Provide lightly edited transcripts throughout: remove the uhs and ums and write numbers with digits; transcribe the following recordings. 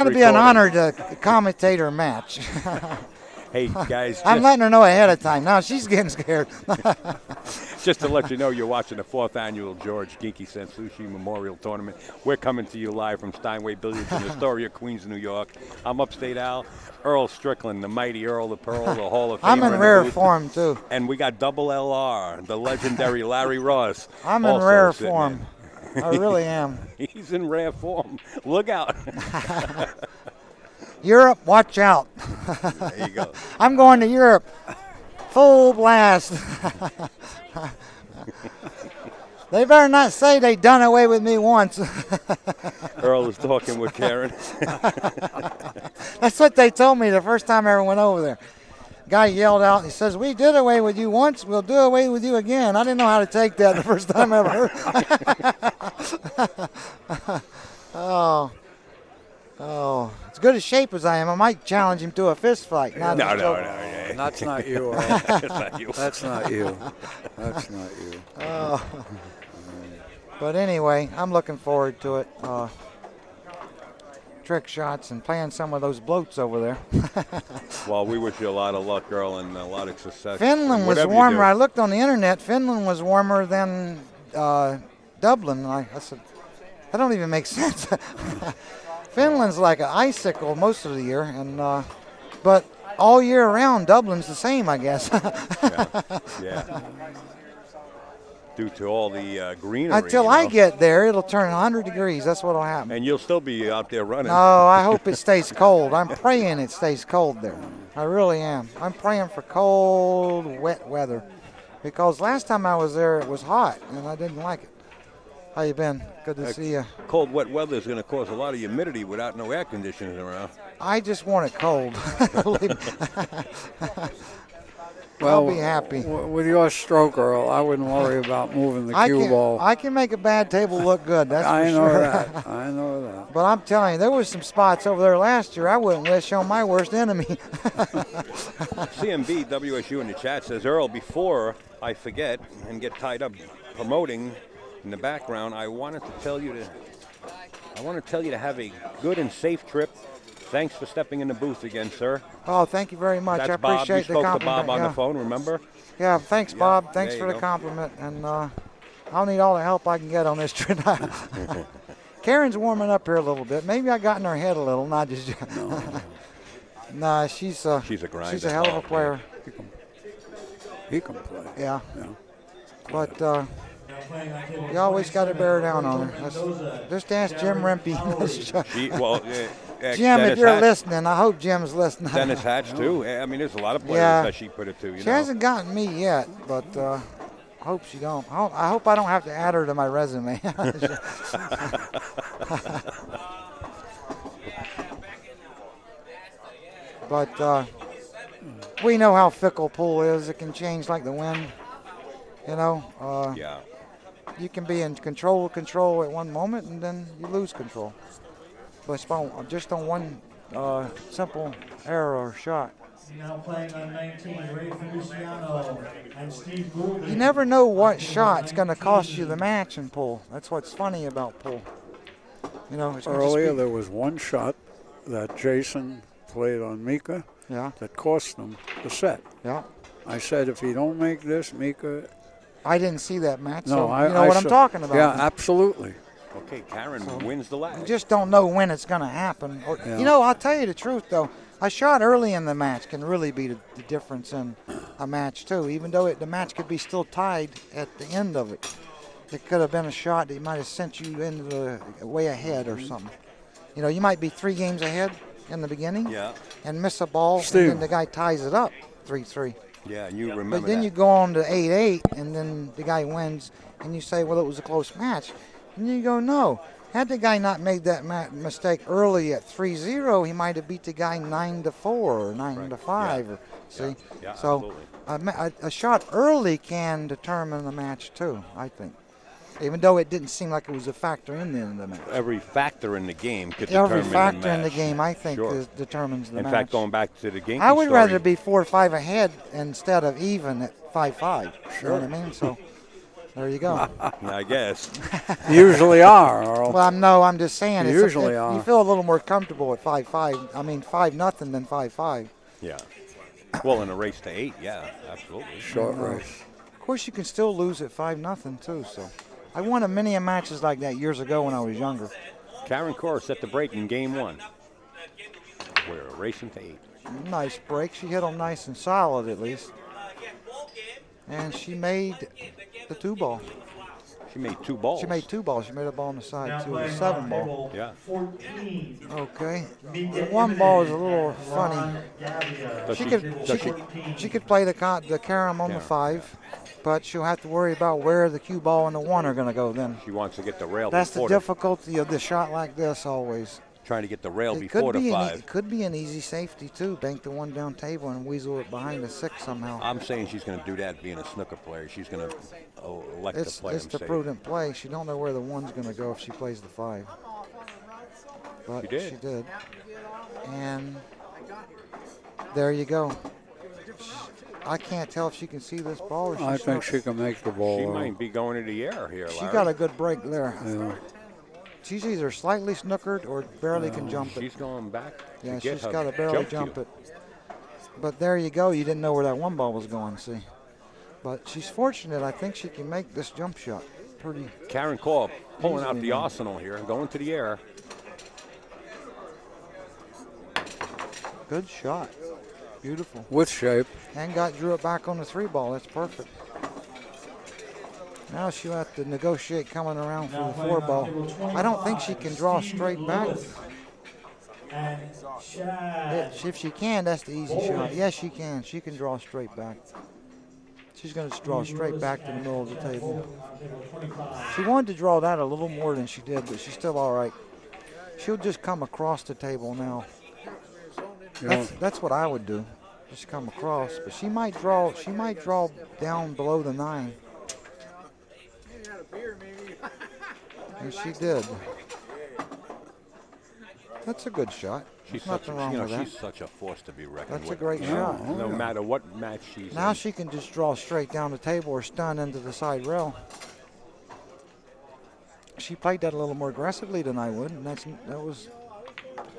going to be an honor to commentate her match. Hey, guys. I'm letting her know ahead of time. Now she's getting scared. Just to let you know, you're watching the 4th Annual George Ginky Sushi Memorial Tournament. We're coming to you live from Steinway Billiards in Astoria, Queens, New York. I'm Upstate Al. Earl Strickland, the mighty Earl the Pearl, the Hall of Famer. I'm in rare form, too. And we got Double LR, the legendary Larry Ross. I'm in rare form. I really am. He's in rare form. Look out. Europe, watch out. There you go. I'm going to Europe. Full blast. They better not say they done away with me once. Earl is talking with Karen. That's what they told me the first time I ever went over there. Guy yelled out, he says, "We did away with you once, we'll do away with you again." I didn't know how to take that the first time I ever heard. Oh, as good a shape as I am, I might challenge him to a fist fight. No. That's not you, Earl. That's not you. That's not you. That's not you. But anyway, I'm looking forward to it. Trick shots and playing some of those bloats over there. Well, we wish you a lot of luck, girl, and a lot of success. Finland was warmer. I looked on the internet. Finland was warmer than Dublin. I said, that don't even make sense. Finland's like an icicle most of the year, and but all year round, Dublin's the same, I guess. Yeah. Due to all the greenery. Until I get there, it'll turn 100 degrees. That's what'll happen. And you'll still be out there running. No, I hope it stays cold. I'm praying it stays cold there. I really am. I'm praying for cold, wet weather. Because last time I was there, it was hot, and I didn't like it. How you been? Good to see you. Cold, wet weather is going to cause a lot of humidity without no air conditioning around. I just want it cold. Well, I'll be happy. With your stroke, Earl, I wouldn't worry about moving the cue ball. I can make a bad table look good, that's for I know sure. that. I know that. But I'm telling you, there was some spots over there last year I wouldn't wish on my worst enemy. CMB WSU in the chat says, Earl, before I forget and get tied up promoting in the background, I wanted to tell you to have a good and safe trip. Thanks for stepping in the booth again, sir. Oh, thank you very much. That's I appreciate Bob. You the spoke to compliment. Bob on the phone, remember? Yeah, thanks, Bob. Thanks for the compliment. And I'll need all the help I can get on this trip. Karen's warming up here a little bit. Maybe I got in her head a little, not just. Nah, she's a grinder. She's a hell of a player. He can play. Yeah. But you always got to bear down on her. Just ask Jim Rempe. Jim, Dennis if you're Hatch. listening, I hope Jim's listening. Dennis Hatch, too. I mean, there's a lot of players that she put it to. She hasn't gotten me yet, but I hope she don't. I hope I don't have to add her to my resume. But we know how fickle pool is. It can change like the wind. You know. Yeah. You can be in control at one moment, and then you lose control. But just on one simple error or shot. Now playing on 19, Ray Feliciano and Steve Gould. You never know what shot's going to cost you the match in pool. That's what's funny about pool. You know, earlier there was one shot that Jason played on Mika that cost him the set. Yeah. I said, if you don't make this, Mika. I didn't see that match, no, so you know what I'm talking about. Yeah, absolutely. Okay, Karen wins the last. You just don't know when it's going to happen. You know, I'll tell you the truth, though. A shot early in the match can really be the difference in a match, too, even though the match could be still tied at the end of it. It could have been a shot that might have sent you into the way ahead or something. You know, you might be 3 games ahead in the beginning and miss a ball, and then the guy ties it up 3-3. Yeah, and you remember But then you go on to 8-8, and then the guy wins, and you say, well, it was a close match. And you go, no. Had the guy not made that mistake early at 3-0, he might have beat the guy 9-4 or 9-5. See, so a shot early can determine the match too. I think, even though it didn't seem like it was a factor in the end of the match. Every factor in the game could determine the match. Every factor in the game, I think, determines the match. In fact, going back to the game, I would rather be 4 or 5 ahead instead of even at 5-5. Sure. You know what I mean? So. There you go. I guess. Usually are, Earl. Well, I'm just saying. You usually are. You feel a little more comfortable at 5-5. I mean, 5-0 than 5-5. Yeah. Well, in a race to 8, yeah, absolutely. Short race. Of course, you can still lose at 5-0 too. So, I won a many matches like that years ago when I was younger. Karen Corr set the break in game 1. We're racing to 8. Nice break. She hit them nice and solid at least. And she made the 2-ball. She made 2 balls. She made 2 balls. She made a ball on the side Now too, a playing 7-ball. Yeah. 14. Okay. The 1 ball is a little funny. Does She could play the carom on the 5, but she'll have to worry about where the cue ball and the 1 are going to go then. She wants to get the rail That's the before difficulty of the shot like this always. trying to get the rail It before could the be 5. it could be an easy safety too. Bank the 1 down table and weasel it behind the 6 somehow. I'm saying she's going to do that being a snooker player. She's going to elect to play It's them the safe. prudent play. She don't know where the 1's going to go if she plays the 5. But She did. And there you go. I can't tell if she can see this ball or I think she can make the ball. She might be going to the air here, She Larry. got a good break there. Yeah. She's either slightly snookered or barely can jump it. She's going back to Yeah, get she's her got to barely jump it. But there you go. You didn't know where that 1 ball was going, see. But she's fortunate. I think she can make this jump shot pretty. Karen Corr pulling out Easily the done. arsenal here, going to the air. Good shot. Beautiful. With shape. And drew it back on the 3 ball. That's perfect. Now she'll have to negotiate coming around for the 4 ball. I don't think she can draw straight back. And Shad. If she can, that's the easy shot. Yes, she can. She can draw straight back. She's going to draw straight back to the middle of the table. She wanted to draw that a little more than she did, but she's still all right. She'll just come across the table now. That's what I would do. Just come across, but she might draw down below the 9. And she did. That's a good shot. She's Nothing wrong with that. she's such a force to be reckoned That's with. a great shot. No matter what match she's Now in. she can just draw straight down the table or stun into the side rail. She played that a little more aggressively than I would, and that was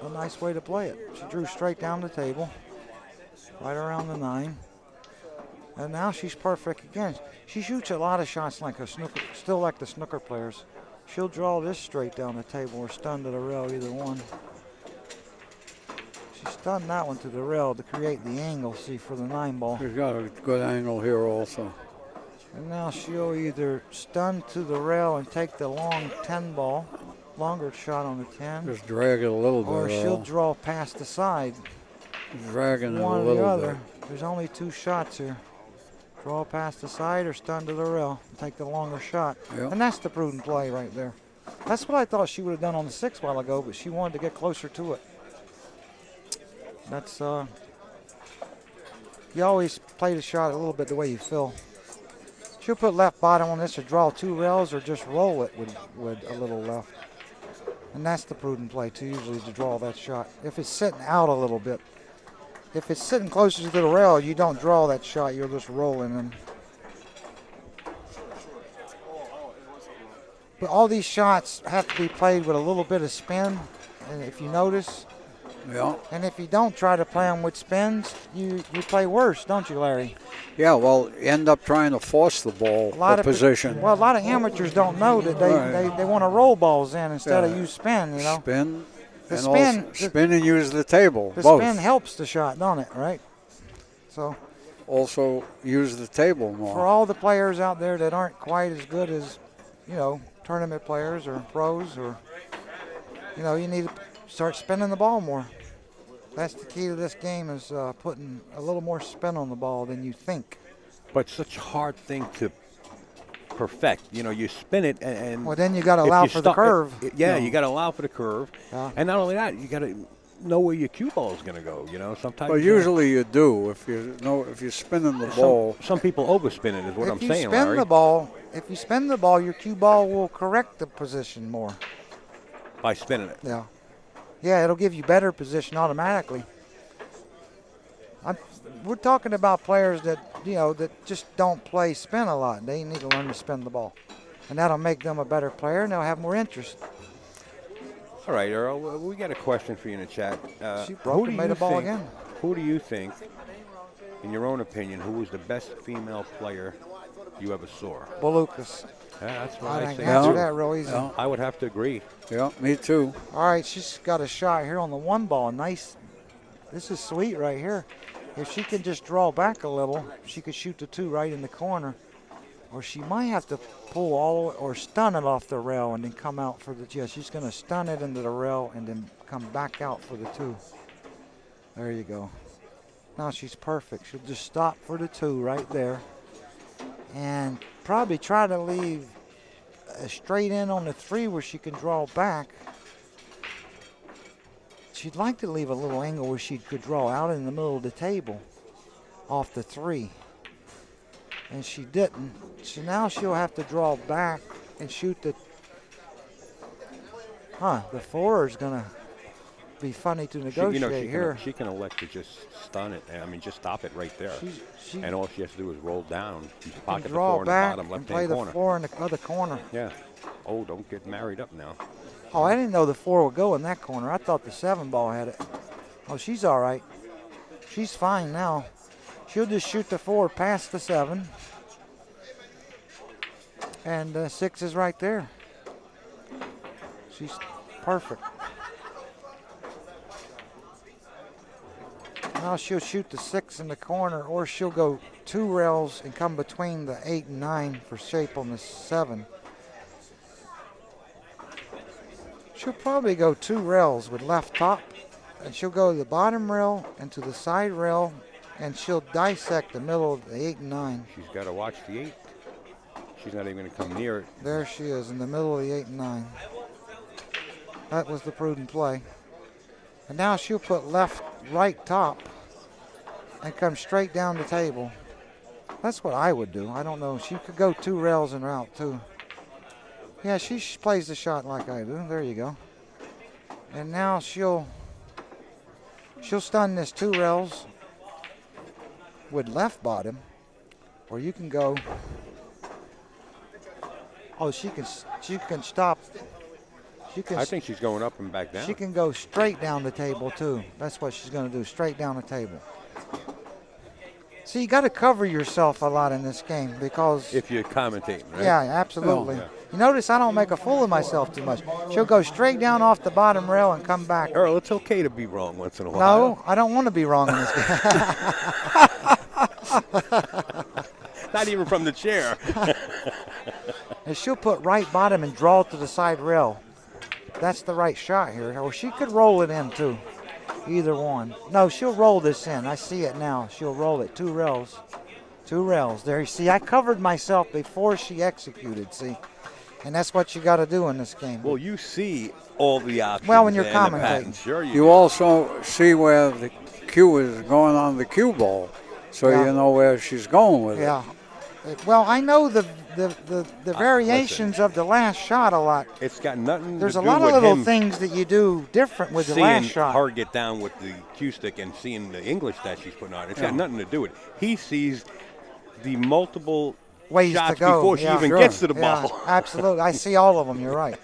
a nice way to play it. She drew straight down the table, right around the 9. And now she's perfect again. She shoots a lot of shots like a snooker, still like the snooker players. She'll draw this straight down the table or stun to the rail, either one. She stunned that one to the rail to create the angle, see, for the 9 ball. She's got a good angle here also. And now she'll either stun to the rail and take the long 10 ball, longer shot on the 10. Just drag it a little bit. Or she'll draw past the side. Dragging it a One or the little other. bit. There's only 2 shots here. Draw past the side or stun to the rail and take the longer shot. Yep. And that's the prudent play right there. That's what I thought she would have done on the 6 while ago, but she wanted to get closer to it. That's, you always play the shot a little bit the way you feel. She'll put left bottom on this or draw 2 rails or just roll it with a little left. And that's the prudent play too, usually, to draw that shot. If it's sitting out a little bit. If it's sitting closer to the rail, you don't draw that shot, you're just rolling them. But all these shots have to be played with a little bit of spin, and if you notice. Yeah. And if you don't try to play them with spins, you play worse, don't you, Larry? Yeah, well, you end up trying to force the ball for position. Well, a lot of amateurs don't know that they want to roll balls in instead of use spin, you know. Spin. The and spin, also spin and use the table. The both. spin helps the shot, don't it? Right. So. Also use the table more. For all the players out there that aren't quite as good as, you know, tournament players or pros, or, you know, you need to start spinning the ball more. That's the key to this game, is putting a little more spin on the ball than you think. But such a hard thing to perfect. You know, you spin it and well, then you got to allow for the curve. You got to allow for the curve. Yeah. And not only that, you got to know where your cue ball is going to go. You know, sometimes. Well, usually you do if you're spinning the ball. Some people overspin it, is what I'm saying, If you spin the ball, your cue ball will correct the position more. By spinning it. Yeah. Yeah, it'll give you better position automatically. We're talking about players that, that just don't play spin a lot. They need to learn to spin the ball. And that'll make them a better player, and they'll have more interest. All right, Earl, we got a question for you in the chat. She broke and made a ball again. Who do you think, in your own opinion, who was the best female player you ever saw? Belucas. Yeah, that's what I I think say. answer that real easy. Yeah. I would have to agree. Yeah, me too. All right, she's got a shot here on the one ball. Nice. This is sweet right here. If she can just draw back a little, she could shoot the 2 right in the corner. Or she might have to pull or stun it off the rail and then come out for the, she's going to stun it into the rail and then come back out for the 2. There you go. Now she's perfect. She'll just stop for the 2 right there. And probably try to leave a straight in on the 3 where she can draw back. She'd like to leave a little angle where she could draw out in the middle of the table off the 3. And she didn't. So now she'll have to draw back and shoot the... the 4 is going to be funny to negotiate here. She can elect to just stun it. I mean, just stop it right there. And all she has to do is roll down. Pocket the 4 in the bottom left-hand corner. Play the 4 in the other corner. Yeah. Oh, don't get married up now. Oh, I didn't know the 4 would go in that corner. I thought the 7 ball had it. Oh, she's all right. She's fine now. She'll just shoot the 4 past the 7. And 6 is right there. She's perfect. Now she'll shoot the 6 in the corner, or she'll go 2 rails and come between the 8 and 9 for shape on the 7. She'll probably go 2 rails with left top, and she'll go to the bottom rail and to the side rail, and she'll dissect the middle of the 8 and 9. She's got to watch the 8. She's not even going to come near it. There she is in the middle of the 8 and 9. That was the prudent play. And now she'll put left, right top and come straight down the table. That's what I would do. I don't know. She could go 2 rails en route too. Yeah, she plays the shot like I do. There you go. And now she'll stun this 2 rails with left bottom, or you can go. Oh, she can stop. I think she's going up and back down. She can go straight down the table too. That's what she's going to do, straight down the table. See, you got to cover yourself a lot in this game because if you're commentating, right? Yeah, absolutely. Oh, yeah. You notice I don't make a fool of myself too much. She'll go straight down off the bottom rail and come back. Earl, it's okay to be wrong once in a while. No, I don't want to be wrong in this game. Not even from the chair. And she'll put right bottom and draw to the side rail. That's the right shot here. Or she could roll it in too. Either one. No, she'll roll this in. I see it now. She'll roll it 2 rails. 2 rails. There you see, I covered myself before she executed, see. And that's what you got to do in this game. Well, you see all the options. Well, when you're and the commentating. patterns. Sure You also see where the cue is going on the cue ball, so Yeah. you know where she's going with Yeah. Well, I know the variations listen. of the last shot a lot. It's got nothing There's to a do lot of with little him things that you do different with the seeing last shot. her get down with the cue stick and seeing the English that she's putting on. It's got Yeah. nothing to do with it. He sees the multiple Ways shots to go. before she Yeah. even Sure. gets to the Yeah, ball. absolutely. I see all of them. You're right.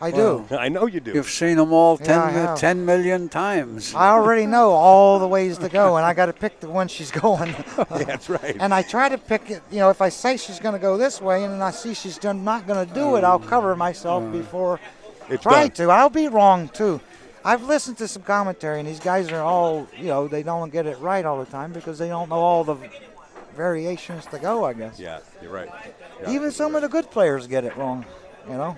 I do. I know you do. You've seen them all Yeah, I have. 10 million times. I already know all the ways to go, and I got to pick the one she's going. That's right. And I try to pick it. If I say she's going to go this way, and then I see she's not going to do it, I'll cover myself before It's try done. to. I'll be wrong too. I've listened to some commentary, and these guys are all, they don't get it right all the time because they don't know all the variations to go, I guess. Yeah, you're right. Yeah, Even some of the good players get it wrong, Well,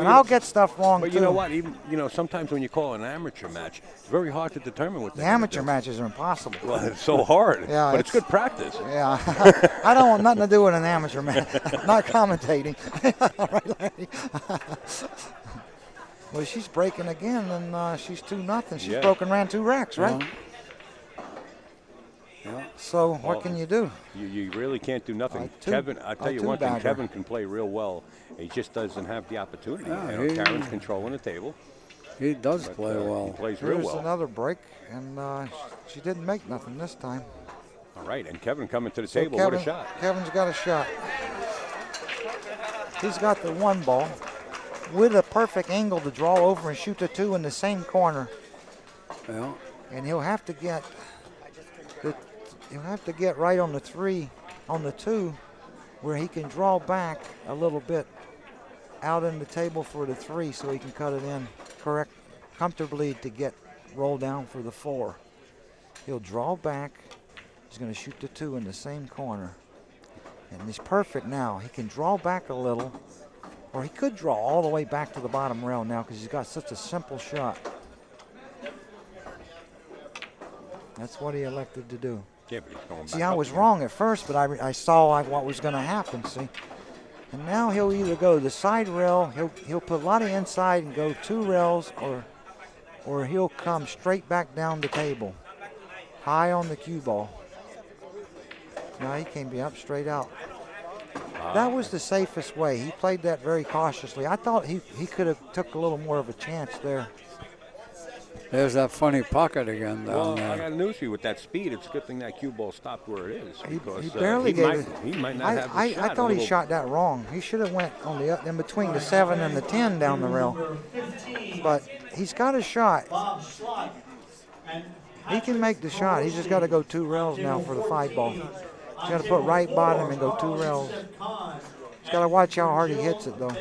and I'll get stuff wrong But too. you know what? Even sometimes when you call an amateur match, it's very hard to determine what The they're gonna amateur do. matches are impossible. Well, it's so hard. Yeah, but it's good practice. Yeah, I don't want nothing to do with an amateur match. Not commentating. Right, Larry? Well, she's breaking again, and she's 2-0. She's Yeah. broken around 2 racks, right? Yeah. So what can you do? You really can't do nothing. two- Kevin, I tell a you one thing, two-bagger. Kevin can play real well. He just doesn't have the opportunity. Yeah, Karen's controlling the table. He does But, play well. He plays real Here's well. another break, and she didn't make nothing this time. All right, and Kevin coming to the So table. What a shot. Kevin's got a shot. He's got the 1 ball with a perfect angle to draw over and shoot the 2 in the same corner. Yeah. And he'll have to get right on the 3, on the 2, where he can draw back a little bit out in the table for the 3, so he can cut it in comfortably to get roll down for the 4. He'll draw back. He's going to shoot the 2 in the same corner. And he's perfect now. He can draw back a little, or he could draw all the way back to the bottom rail now because he's got such a simple shot. That's what he elected to do. Yeah, but he's going See, back I up was again. wrong at first, but I saw what was going to happen, see. And now he'll either go to the side rail, he'll put a lot of inside and go 2 rails, or he'll come straight back down the table, high on the cue ball. No, he came up straight out. That was the safest way. He played that very cautiously. I thought he could have took a little more of a chance there. There's that funny pocket again down Well, there. I got news for you. With that speed, it's a good thing that cue ball stopped where it is. Because, He barely gave it. He might not have the shot. I thought he shot that wrong. He should have went on the in between the 7 and the 10 down the rail. But he's got a shot. He can make the shot. He's just got to go 2 rails now for the 5 ball. He's got to put right bottom and go 2 rails. He's got to watch how hard he hits it, though.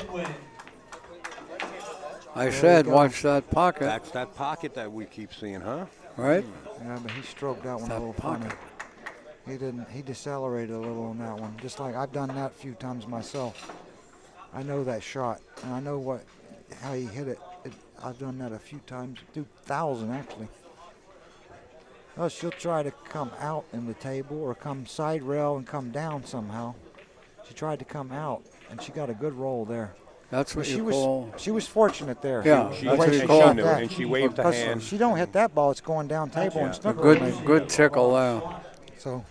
I said, watch that pocket. That's that pocket that we keep seeing, huh? Right? Yeah, but he stroked that one a little funny. He didn't. He decelerated a little on that one. Just like I've done that a few times myself. I know that shot, and I know how he hit it. I've done that a few times, 2,000 actually. Oh, she'll try to come out in the table or come side rail and come down somehow. She tried to come out, and she got a good roll there. That's what she you was, call. She was fortunate there. Yeah, She, that's what you she call. knew, and she waved her hand. If she don't hit that ball, it's going down table and snooker. Good tickle there. So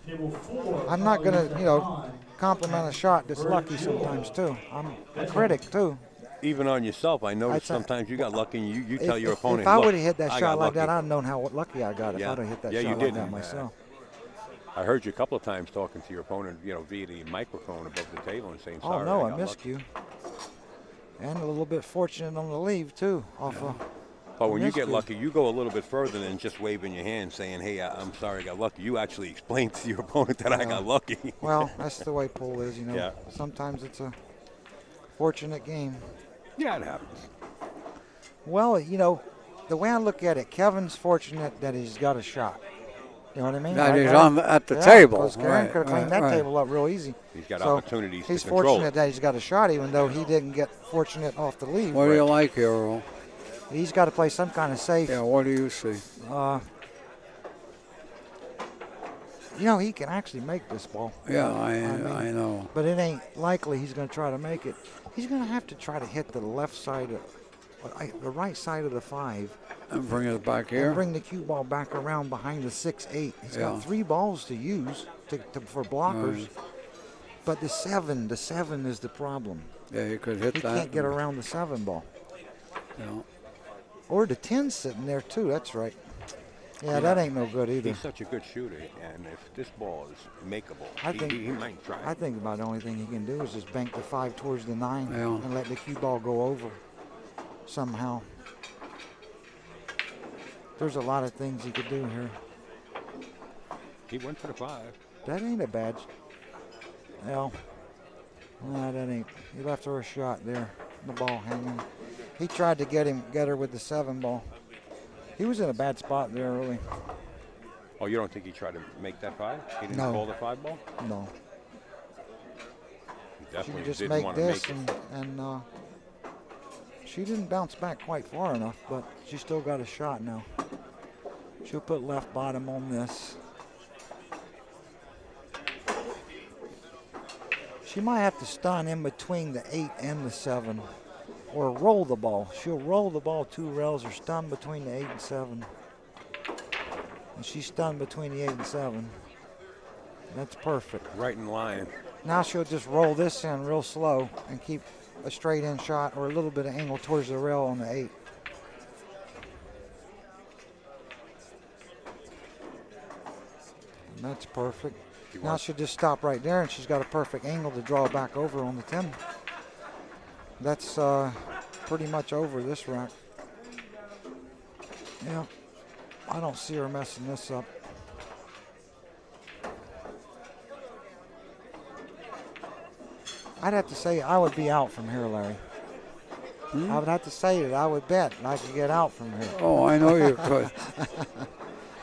I'm not going to, compliment a shot that's lucky sometimes too. I'm a critic too. Even on yourself, I noticed sometimes you got lucky and you tell your opponent, if I look, would have hit that I shot got like that, lucky. I'd have known how lucky I got if Yeah. I'd have hit that Yeah, shot you like did. that myself. I heard you a couple of times talking to your opponent, via the microphone above the table and saying, sorry. Oh, no, I got missed lucky. you. And a little bit fortunate on the leave, too. But when you missed get you. lucky, you go a little bit further than just waving your hand saying, hey, I'm sorry I got lucky. You actually explain to your opponent that I got lucky. Well, that's the way pool is, Yeah. Sometimes it's a fortunate game. Yeah, it happens. Well, the way I look at it, Kevin's fortunate that he's got a shot. You know what I mean? That he's Karen? at the table. Because Karen could have cleaned that table up real easy. He's got So opportunities he's to control fortunate it. that he's got a shot, even though he didn't get fortunate off the leave. What do you like here, Earl? He's got to play some kind of safe. Yeah, what do you see? He can actually make this ball. Yeah, I know. But it ain't likely he's going to try to make it. He's going to have to try to hit the left side the right side of the 5. And bring it back here? And bring the cue ball back around behind the 6-8. He's got 3 balls to use for blockers. Right. But the 7 is the problem. Yeah, you could hit He that. can't get around the 7 ball. Yeah. Or the 10's sitting there too, that's right. Yeah, that ain't no good either. He's such a good shooter, and if this ball is makeable, I think he might try. I think about the only thing he can do is just bank the 5 towards the 9 Yeah. and let the cue ball go over somehow. There's a lot of things he could do here. He went for the 5. That ain't a bad. Well, no, that ain't. He left her a shot there. The ball hanging. He tried to get her with the 7 ball. He was in a bad spot there early. Oh, you don't think he tried to make that 5? He didn't No. call the 5 ball? No. He She definitely could just didn't make want to this, make it. and she didn't bounce back quite far enough, but she still got a shot now. She'll put left bottom on this. She might have to stun in between the 8 and the 7, or roll the ball. She'll roll the ball 2 rails or stun between the 8 and 7. And she's stunned between the 8 and 7. That's perfect. Right in line. Now she'll just roll this in real slow and keep a straight in shot or a little bit of angle towards the rail on the 8. That's perfect. Now she'll just stop right there, and she's got a perfect angle to draw back over on the 10. That's pretty much over this rack. Yeah, I don't see her messing this up. I'd have to say I would be out from here, Larry. I would have to say that I would bet I could get out from here. Oh, I know you could.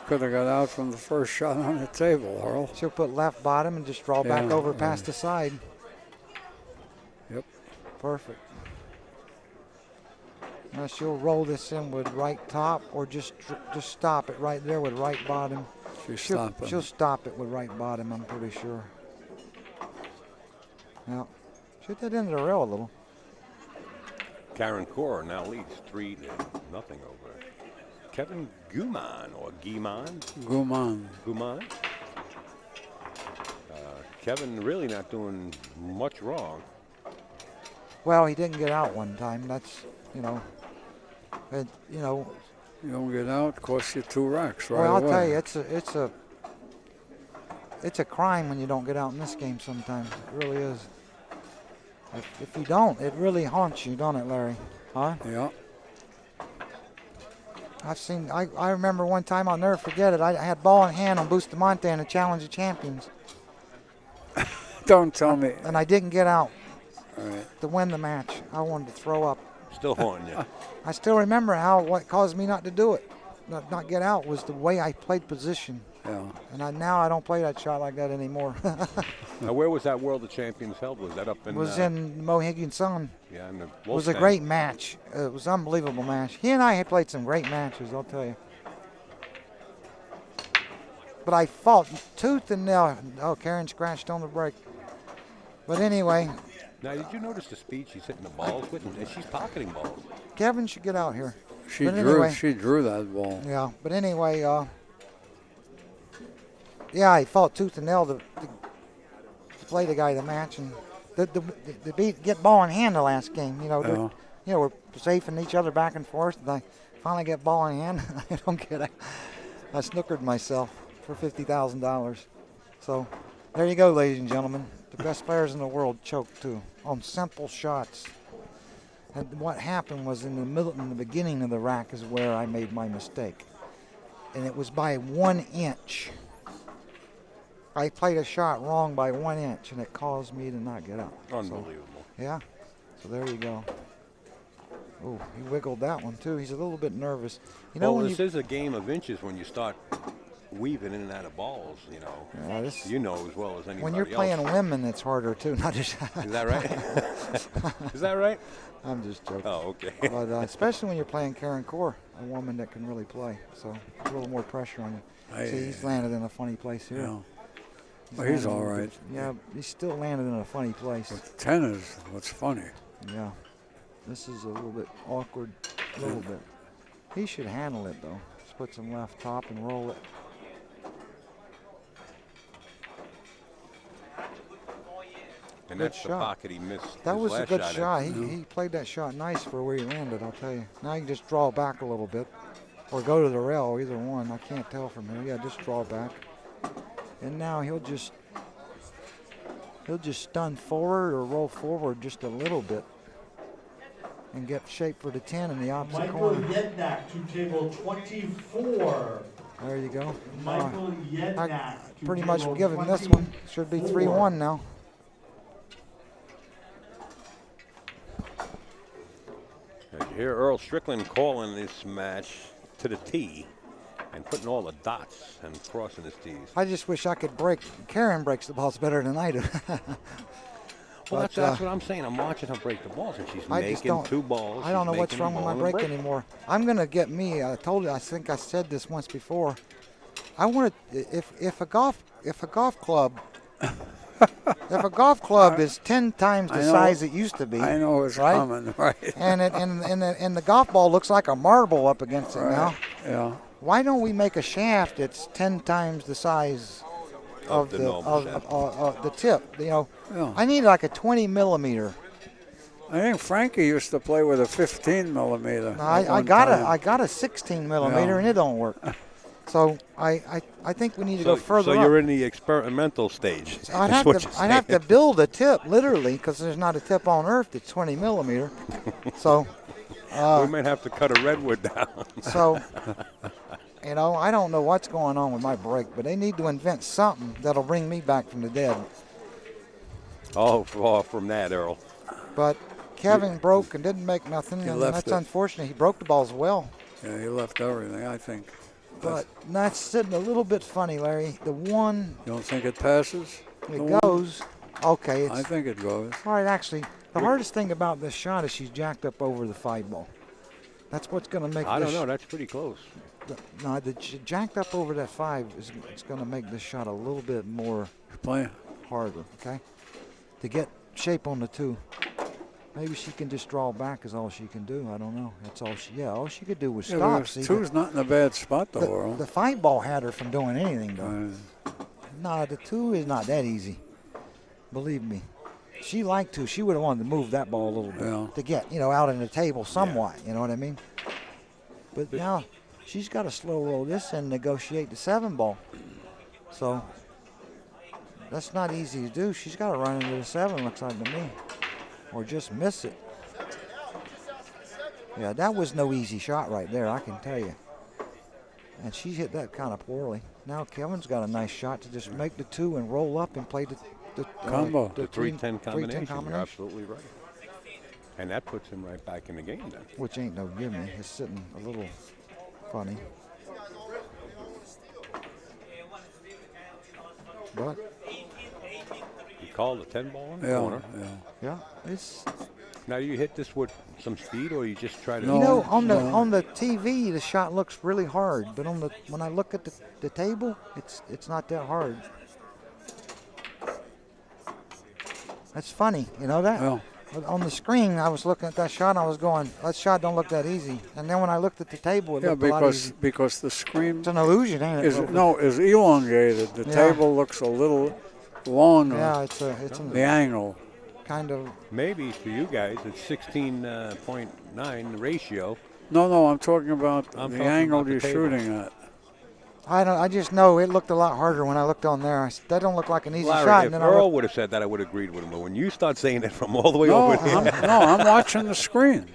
Could have got out from the first shot on the table, Earl. She'll put left bottom and just draw back over past the side. Yep. Perfect. Now she'll roll this in with right top, or just stop it right there with right bottom. She'll stop it with right bottom, I'm pretty sure. Now, shoot that into the rail a little. Karen Corr now leads 3-0 over Kevin Guimond or Guimond. Guimond. Kevin really not doing much wrong. Well, he didn't get out one time. That's, you know. You don't get out, costs you 2 racks right away. Well, I'll tell you, it's a crime when you don't get out in this game sometimes. It really is. If you don't, it really haunts you, don't it, Larry? Huh? Yeah. I remember one time, I'll never forget it, I had ball in hand on Bustamante in the Challenge of Champions. Don't tell me. And I didn't get out Right. to win the match. I wanted to throw up. Still haunting you. I still remember what caused me not to do it, not get out, was the way I played position. Yeah. And now I don't play that shot like that anymore. Now, where was that World of Champions held? Was that up in? It was in Mohegan Sun. Yeah, in the It was a great match. It was an unbelievable match. He and I had played some great matches, I'll tell you. But I fought tooth and nail. Oh, Karen scratched on the break. But anyway. Now, did you notice the speed she's hitting the balls with? And she's pocketing balls. Kevin should get out here. She drew that ball. Yeah, but anyway, yeah, I fought tooth and nail to play the guy the match, and get ball in hand the last game. We're safing each other back and forth, and I finally get ball in hand. I don't get it. I snookered myself for $50,000. So there you go, ladies and gentlemen. The best players in the world choked too on simple shots. And what happened was in the beginning of the rack is where I made my mistake, and it was by 1 inch. I played a shot wrong by 1 inch, and it caused me to not get out. Unbelievable. So there you go. Oh, he wiggled that one too. He's a little bit nervous. This is a game of inches when you start weaving in and out of balls. Yeah, you know as well as anybody when you're else. playing women, it's harder too. Not just. Is that right? Is that right? I'm just joking. Oh, okay. But especially when you're playing Karen Corr, a woman that can really play, so a little more pressure on you. See, he's landed in a funny place here. Yeah. Well, he's all right. Yeah, he's still landed in a funny place. But 10 is what's funny. Yeah. This is a little bit awkward, a little bit. He should handle it, though. Just put some left top and roll it. And Good that's shot. the pocket he missed. That was a good shot. at. He played that shot nice for where he landed, I'll tell you. Now you can just draw back a little bit or go to the rail, either one. I can't tell from here. Yeah, just draw back. And now he'll just stun forward or roll forward just a little bit and get shape for the 10 in the opposite Michael corner. Yednak to table 24. There you go. Michael Yednak to Pretty much table given this one. Should be 3-1 now. As you hear Earl Strickland calling this match to the tee and putting all the dots and crossing his tees. I just wish I could break. Karen breaks the balls better than I do. Well, that's what I'm saying. I'm watching her break the balls, and she's making 2 balls. I don't know what's wrong with my break anymore. I'm gonna get me. I told you. I think I said this once before. I want to. If a golf club. If a golf club is 10 times the size it used to be, I know it's coming, right? and the golf ball looks like a marble up against it now. Yeah. Why don't we make a shaft that's 10 times the size of the tip? Yeah. I need like a 20 millimeter. I think Frankie used to play with a 15 millimeter. I got a 16 millimeter and it don't work. So I think we need to go further So up. you're in the experimental stage. So I'd have to build a tip, literally, because there's not a tip on Earth that's 20 millimeter. So we might have to cut a redwood down. So, I don't know what's going on with my break, but they need to invent something that'll bring me back from the dead. Oh, from that, Earl. But Kevin broke and didn't make nothing, and left that's it. unfortunate. He broke the balls well. Yeah, he left everything, I think. But that's sitting a little bit funny, Larry. The one, You don't think it passes? it goes. Okay, I think it goes. all right. Actually, the hardest thing about this shot is she's jacked up over the 5 ball. That's what's going to make. I don't know. That's pretty close. The jacked up over that 5 is it's going to make this shot a little bit more Playing. harder. Okay, to get shape on the 2. Maybe she can just draw back is all she can do. I don't know. That's all she. Yeah, all she could do was stop. See, 2's not in a bad spot though, Earl. the 5 ball had her from doing anything though. No, the 2 is not that easy. Believe me. She liked to. She would have wanted to move that ball a little bit to get out in the table somewhat. You know what I mean? But now she's got to slow roll this and negotiate the 7 ball. So that's not easy to do. She's got to run into the 7. Looks like to me. Or just miss it. Yeah, that was no easy shot right there, I can tell you. And she hit that kind of poorly. Now Kevin's got a nice shot to just make the 2 and roll up and play the combo. The 3-10 combination. 3-10 You're absolutely right. And that puts him right back in the game then. Which ain't no gimme. It's sitting a little funny. But You call the 10 ball in the Yeah, corner. yeah, it's Now you hit this with some speed, or you just try to? No. on the TV the shot looks really hard, but when I look at the table, it's not that hard. That's funny, that. Yeah. But on the screen, I was looking at that shot. I was going, that shot don't look that easy. And then when I looked at the table, it looked a lot easy. because the screen It's an illusion, ain't it? is elongated. The table looks a little longer. Yeah, it's the angle. kind of. Maybe for you guys, it's 16.9 ratio. No, I'm talking about I'm the talking angle about the you're table. shooting at. I just know it looked a lot harder when I looked on there. That don't look like an easy Larry, shot. if And then Earl would have said that, I would have agreed with him. But when you start saying it from all the way over here, I'm watching the screen.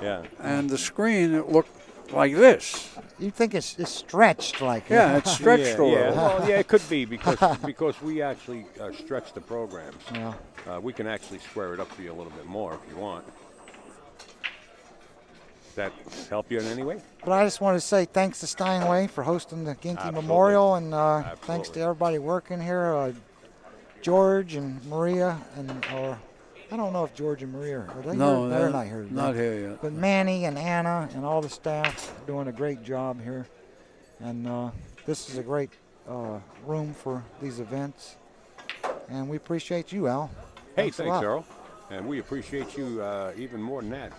yeah, And the screen, it looked like this. you think it's stretched like Yeah, it's stretched yeah, a little. Well, yeah, it could be because we actually stretch the programs. Yeah. We can actually square it up for you a little bit more if you want. Does that help you in any way? But I just want to say thanks to Steinway for hosting the Ginky Absolutely. Memorial, and thanks Absolutely. to everybody working here, George and Maria, or I don't know if George and Maria are they No, here? They're not here today. Not here yet. But Manny and Anna and all the staff are doing a great job here, and this is a great room for these events, and we appreciate you, Al. Hey, a thanks, lot. Earl. And we appreciate you even more than that.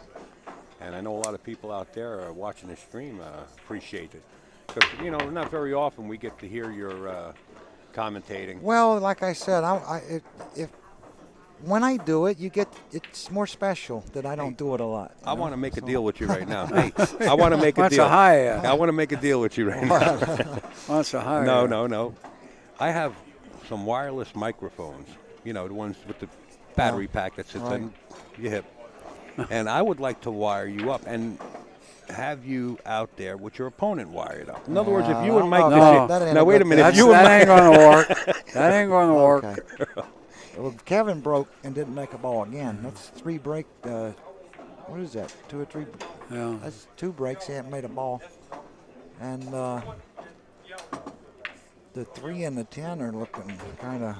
And I know a lot of people out there watching the stream appreciate it. Because, not very often we get to hear your commentating. Well, like I said, if when I do it, it's more special that I don't do it a lot. I want to make a deal with you right now. Hey, I want to make a That's deal. a high. I want to make a deal with you right now. That's a high. No. I have some wireless microphones, the ones with the battery pack that sits in your hip. And I would like to wire you up and have you out there with your opponent wired up. In other words, if you and Mike... Now, wait a minute. That ain't going to work. That ain't going to work. Okay. Well, Kevin broke and didn't make a ball again. That's 3 break. What is that? 2 or 3? Yeah. That's 2 breaks. He hasn't made a ball. And the 3 and the 10 are looking kind of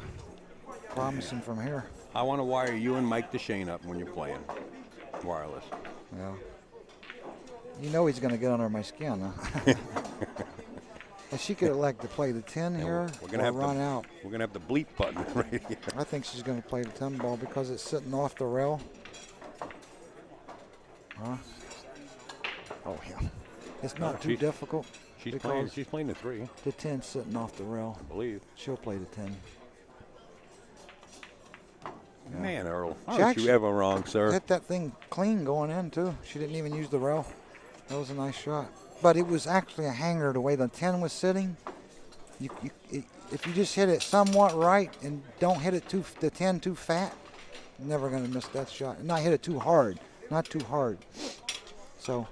promising from here. I want to wire you and Mike DeShane up when you're playing wireless. Yeah. He's going to get under my skin, huh? Well, she could elect to play the 10 here or run out. We're going to have the bleep button right here. I think she's going to play the 10 ball because it's sitting off the rail. Huh? Oh, yeah. It's not too difficult. She's playing the 3. The 10's sitting off the rail. I believe. She'll play the 10. Yeah. Man, Earl, She aren't you ever wrong, sir? Hit that thing clean going in, too. She didn't even use the rail. That was a nice shot. but it was actually a hanger the way the 10 was sitting. If you just hit it somewhat right and don't hit it the 10 too fat, you're never going to miss that shot. And not hit it too hard, not too hard. So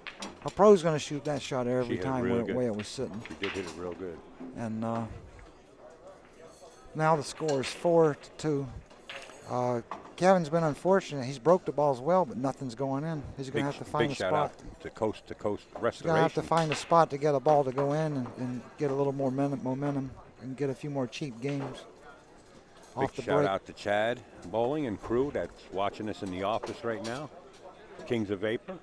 a pro's going to shoot that shot every time the way it was sitting. She did hit it real good. And now the score is 4-2. Kevin's been unfortunate. He's broke the balls well, but nothing's going in. He's going to have to find a spot. Big shout out to coast restoration. He's going to have to find a spot to get a ball to go in and get a little more momentum and get a few more cheap games. Big shout out to Chad Bowling and crew that's watching us in the office right now. Kings of Vapor.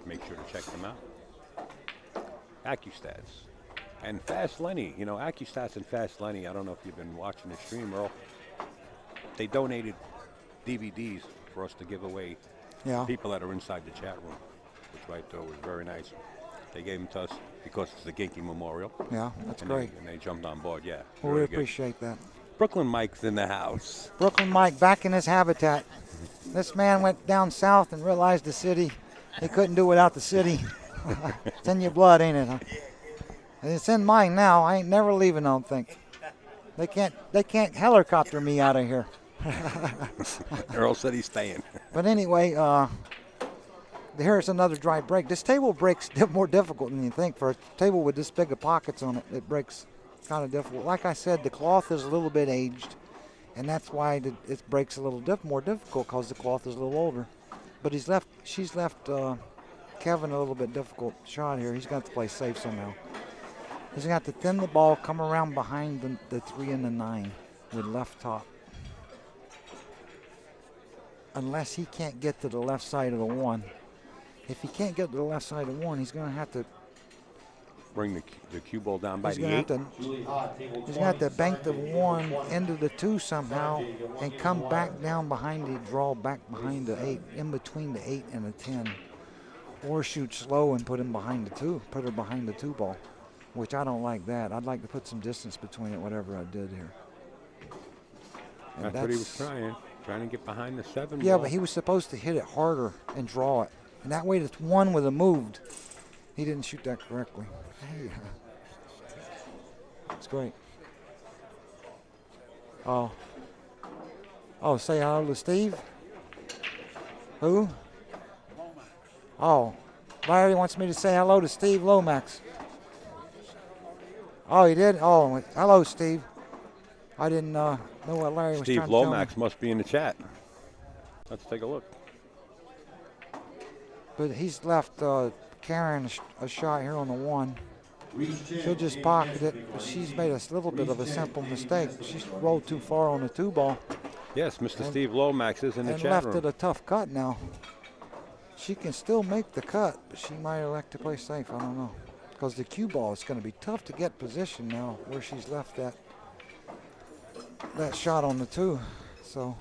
Make sure to check them out. AccuStats. And Fast Lenny. You know, AccuStats and Fast Lenny, I don't know if you've been watching the stream, Earl. They donated DVDs for us to give away. Yeah. People that are inside the chat room, which I thought was very nice. They gave them to us because it's the Ginky Memorial. Yeah, that's great. And they jumped on board, yeah. Well, we appreciate that. Brooklyn Mike's in the house. Brooklyn Mike back in his habitat. This man went down south and realized the city, he couldn't do without the city. It's in your blood, ain't it? Huh? And it's in mine now. I ain't never leaving, I don't think. They can't helicopter me out of here. Earl said he's staying. But anyway, here's another dry break. This table breaks more difficult than you think. For a table with this big of pockets on it, it breaks kind of difficult. Like I said, the cloth is a little bit aged, and that's why it breaks a little more difficult because the cloth is a little older. But she's left Kevin a little bit difficult shot here. He's got to play safe somehow. He's got to thin the ball, come around behind the 3 and the 9 with left top. Unless he can't get to the left side of the 1. If he can't get to the left side of the 1, he's going to have to bring the cue ball down by the 8. He's going to have to bank the 1 into the 2 somehow and come back down behind the draw, back behind the 8, in between the 8 and the 10. Or shoot slow and put him behind the 2, put her behind the 2 ball, which I don't like that. I'd like to put some distance between it, whatever I did here. And that's what he was trying to get behind the 7 Yeah, ball. but he was supposed to hit it harder and draw it. And that way the 1 would have moved. He didn't shoot that correctly. Hey. That's great. Oh, say hello to Steve. Who? Oh, Larry wants me to say hello to Steve Lomax. Oh, he did? Oh, hello, Steve. I didn't know what Larry was trying to tell me. Steve Lomax must be in the chat. Let's take a look. But he's left Karen a shot here on the 1. She'll just pocket it. She's made a little bit of a simple mistake. She's rolled too far on the 2 ball. Yes, Mr. Steve Lomax is in the chat room. And left it a tough cut now. She can still make the cut, but she might elect to play safe. I don't know. Because the cue ball is going to be tough to get position now where she's left that shot on the 2. So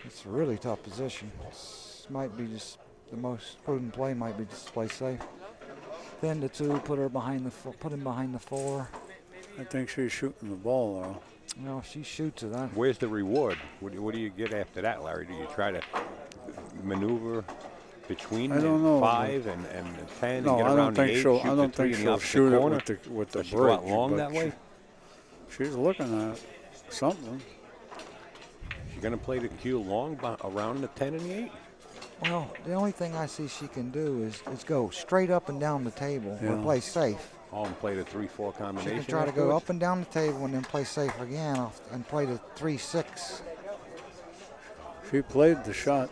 it's a really tough position. Might be just the most prudent play. Might be just play safe. Then the 2, put him behind the 4. I think she's shooting the ball though. No, she shoots it. Where's the reward? What do you get after that, Larry? Do you try to maneuver between 5 and 10 no, and get around the 8? I don't think she'll shoot it with the bridge. Go out long that way? She's looking at something. She's going to play the cue long around the 10 and the 8? Well, the only thing I see she can do is go straight up and down the table or play safe. Oh, and play the 3-4 combination. She can try to go up and down the table and then play safe again and play the 3-6. She played the shot.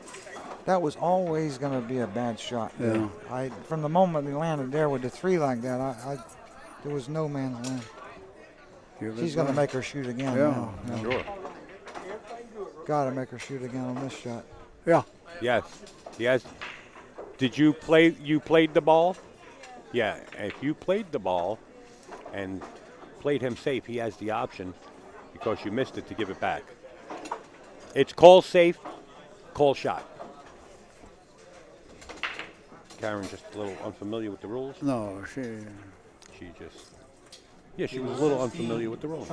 That was always going to be a bad shot. Yeah. From the moment we landed there with the 3 like that, there was no man to win. She's going to make her shoot again. Yeah. Now. Sure. Got to make her shoot again on this shot. Yeah. Yes. Did you play? You played the ball? Yeah. If you played the ball and played him safe, he has the option because you missed it to give it back. It's call safe, call shot. Karen just a little unfamiliar with the rules? No, she was a little unfamiliar with the rules.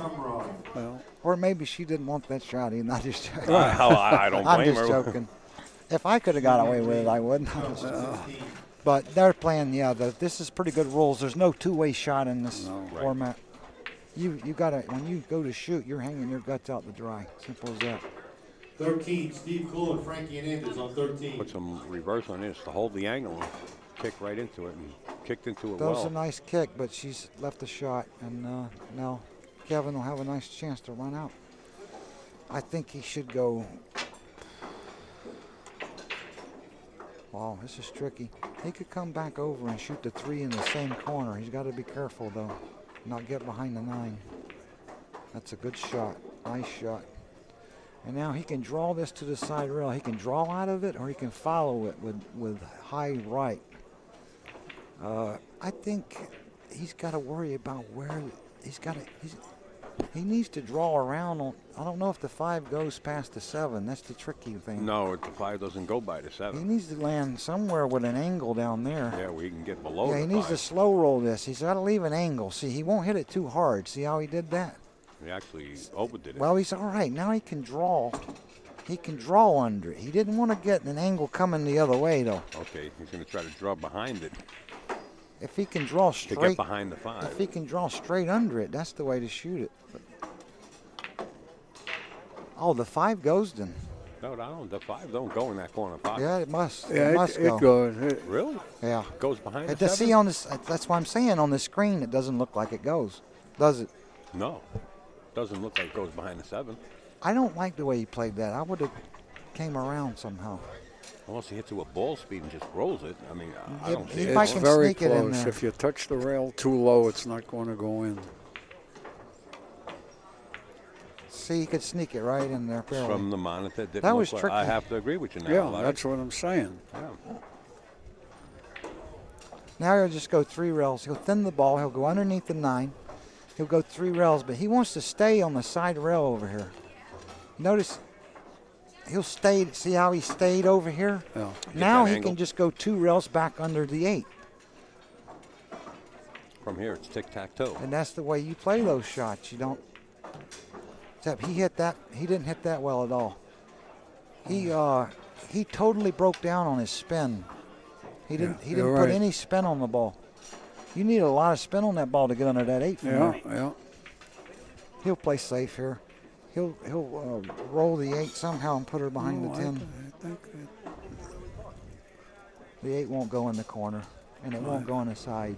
Well, or maybe she didn't want that shot. I'm not just joking. I don't blame her. I'm just joking. If I could have got away with it, I wouldn't. But they're playing, this is pretty good rules. There's no two-way shot in this format. You got to, when you go to shoot, you're hanging your guts out to dry. Simple as that. 13, Steve Cool and Frankie Hernandez on 13. Put some reverse on this to hold the angle and kick right into it, and kicked into it That was well. a nice kick, but she's left the shot, and now Kevin will have a nice chance to run out. I think he should go. Wow, this is tricky. He could come back over and shoot the 3 in the same corner. He's got to be careful, though, not get behind the 9. That's a good shot. Nice shot. And now he can draw this to the side rail. He can draw out of it, or he can follow it with high right. I think he's got to worry about where he needs to draw around. I don't know if the 5 goes past the 7. That's the tricky thing. No, the 5 doesn't go by the 7. He needs to land somewhere with an angle down there. Yeah, where he can get below Yeah, the he needs 5. to slow roll this. He's got to leave an angle. See, he won't hit it too hard. See how he did that? He actually overdid it. Well, he's all right. Now he can draw. He can draw under it. He didn't want to get an angle coming the other way, though. Okay, he's going to try to draw behind it If he can draw to straight, get behind the 5. if he can draw straight under it, that's the way to shoot it. Oh, the 5 goes then. No, the 5 don't go in that corner pocket. Yeah, it must. Yeah, it must it go. goes. Really? Yeah. Goes behind the To 7? see on this, that's why I'm saying on the screen it doesn't look like it goes, does it? No. Doesn't look like it goes behind the 7. I don't like the way he played that. I would have came around somehow. Unless he hits it with ball speed and just rolls it. I mean, I He- don't he see it. might It's can very sneak it in close. there. If you touch the rail too low, it's not going to go in. See, he could sneak it right in there. Barely. From the monitor, didn't That look was like- tricky. I have to agree with you now. Yeah, Larry. that's what I'm saying. Yeah. Now he'll just go 3 rails. He'll thin the ball. He'll go underneath the 9. He'll go 3 rails, but he wants to stay on the side rail over here. Notice he'll stay. See how he stayed over here? Yeah. Now that he angle. can just go 2 rails back under the 8. From here, it's tic-tac-toe. And that's the way you play those shots. You don't. Except he hit that. He didn't hit that well at all. He totally broke down on his spin. He didn't. Yeah, He didn't you're put right. any spin on the ball. You need a lot of spin on that ball to get under that 8 from Yeah, there. yeah. He'll play safe here. He'll roll the 8 somehow and put her behind No, the 10. I think The 8 won't go in the corner, and it won't go on the side.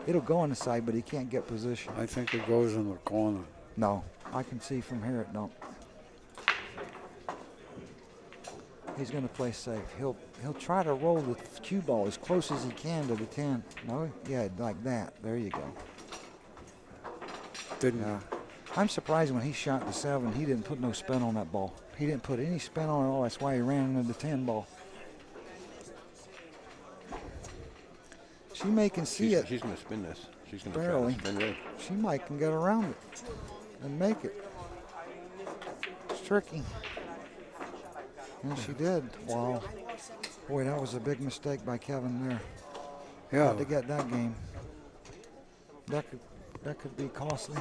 It'll go on the side, but he can't get position. it goes in the corner. No, I can see from here it don't. He's going to play safe. He'll try to roll the cue ball as close as he can to the 10. No, yeah, like that. There you go. Didn't. Yeah. I'm surprised when he shot the 7, he didn't put no spin on that ball. He didn't put any spin on it at all. That's why he ran into the 10 ball. She may can see it. She's going to spin this. She's going to try Barely. to spin it. She might can get around it and make it. It's tricky. And she did. Wow. Boy, that was a big mistake by Kevin there. Yeah. Had to get that game. That could be costly.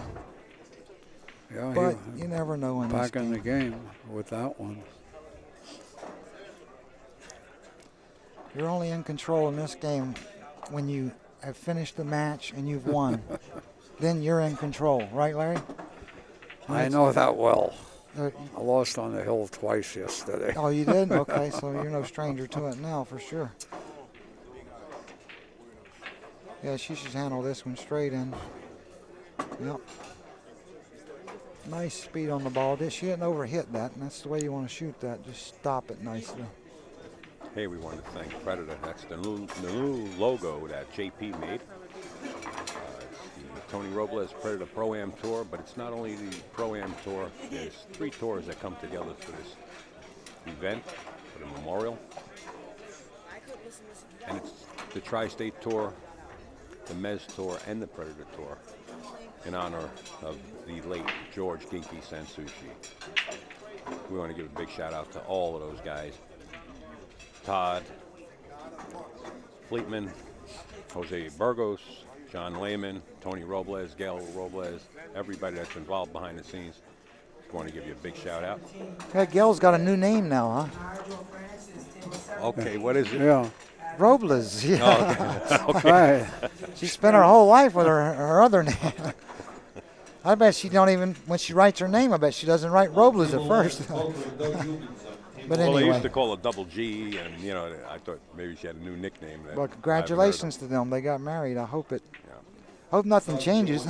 Yeah, But he you never know in this back in the game. game with that one. You're only in control in this game when you have finished the match and you've won. Then you're in control, right, Larry? I know that well. Uh, I lost on the hill twice yesterday. Oh, you did? Okay, so you're no stranger to it now for sure. Yeah, she should handle this one straight in. Yep. Nice speed on the ball. She didn't overhit that, and that's the way you want to shoot that. Just stop it nicely. Hey, we wanted to thank Predator. That's the new logo that JP made. It's the Tony Robles Predator Pro-Am Tour, but it's not only the Pro-Am Tour. There's 3 tours that come together for this event, for the memorial. And it's the Tri-State Tour, the Mez Tour, and the Predator Tour in honor of the late George Ginky Sansucci. We want to give a big shout out to all of those guys. Todd, Fleetman, Jose Burgos, John Lehman, Tony Robles, Gail Robles, everybody that's involved behind the scenes. We want to give you a big shout out. Hey, Gail's got a new name now, huh? Okay, what is it? Yeah. Robles. Yeah. Oh, okay. Right. She spent her whole life with her other name. I bet she don't even, when she writes her name, I bet she doesn't write Robles at first. But Well, they used anyway, to call her Double G, and I thought maybe she had a new nickname. well, congratulations to them. They got married. I hope hope nothing changes.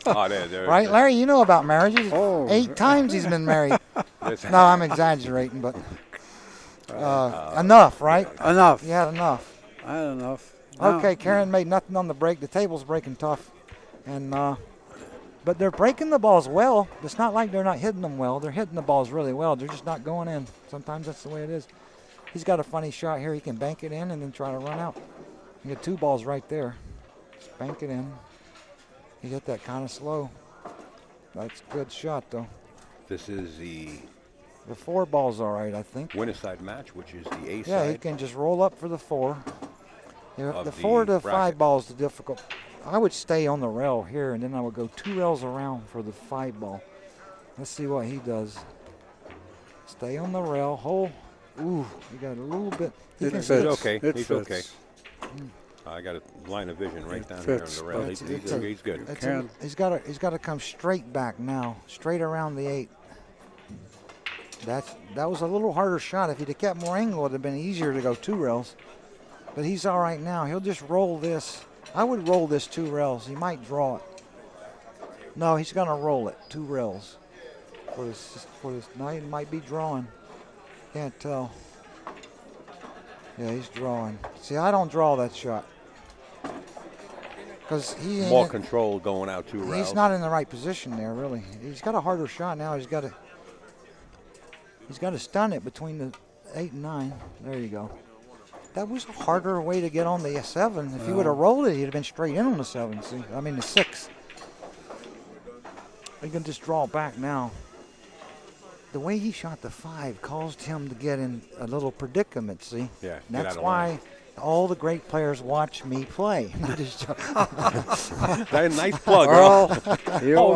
Oh, there. Right, Larry? You know about marriages. Oh. 8 times he's been married. Listen. No, I'm exaggerating, but enough, right? Enough. You had enough. I had enough. Now- Okay, Karen made nothing on the break. The table's breaking tough, and but they're breaking the balls well. It's not like they're not hitting them well. They're hitting the balls really well. They're just not going in. Sometimes that's the way it is. He's got a funny shot here. He can bank it in and then try to run out. You get 2 balls right there. Just bank it in. He hit that kind of slow. That's a good shot, though. This is the 4 ball's all right, I think. winner side match, which is the A Yeah, he side. can just roll up for the 4. Yeah, Of the the 4 to 5 bracket. ball is the difficult. I would stay on the rail here, and then I would go 2 rails around for the 5 ball. Let's see what he does. Stay on the rail. Hole. Ooh, he got a little bit. He It can fits. He's okay. It He's fits. okay. I got a line of vision right It down here on fits, the rail. but He's good. He's got to come straight back now, straight around the 8. That was a little harder shot. If he'd have kept more angle, it would have been easier to go 2 rails. But he's all right now. He'll just roll this. I would roll this 2 rails. He might draw it. No, he's going to roll it 2 rails. For this night, he might be drawing. Can't tell. Yeah, he's drawing. See, I don't draw that shot. Because he ain't More control going out 2 rails. He's not in the right position there, really. He's got a harder shot now. He's got to stun it between the 8 and 9. There you go. That was a harder way to get on the 7. If he would have rolled it, he'd have been straight in on the 7. See, I mean the 6. He can just draw back now. The way he shot the 5 caused him to get in a little predicament. See, Yeah, and get that's out of why line. all the great players watch me play. Nice plug, Earl. Earl, you Oh,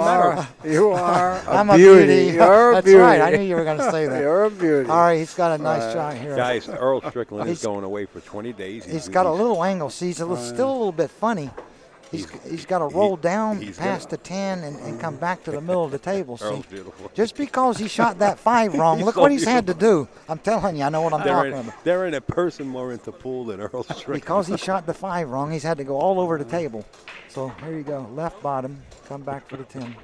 are a I'm beauty. You're a That's beauty. right. I knew you were going to say that. You're a beauty. All right, he's got a nice shot here. Guys, Earl Strickland is He's- going away for 20 days. He's got a little angle. See, he's still a little bit funny. He's got to roll down he's past the 10 and come back to the middle of the table. See, Earl's beautiful. just because he shot that 5 wrong, He's look so what he's had to do. I'm telling you, I know what I'm talking about. There ain't a person more into pool than Earl Strickland. Because he shot the 5 wrong, he's had to go all over the table. So here you go, left bottom, come back for the 10.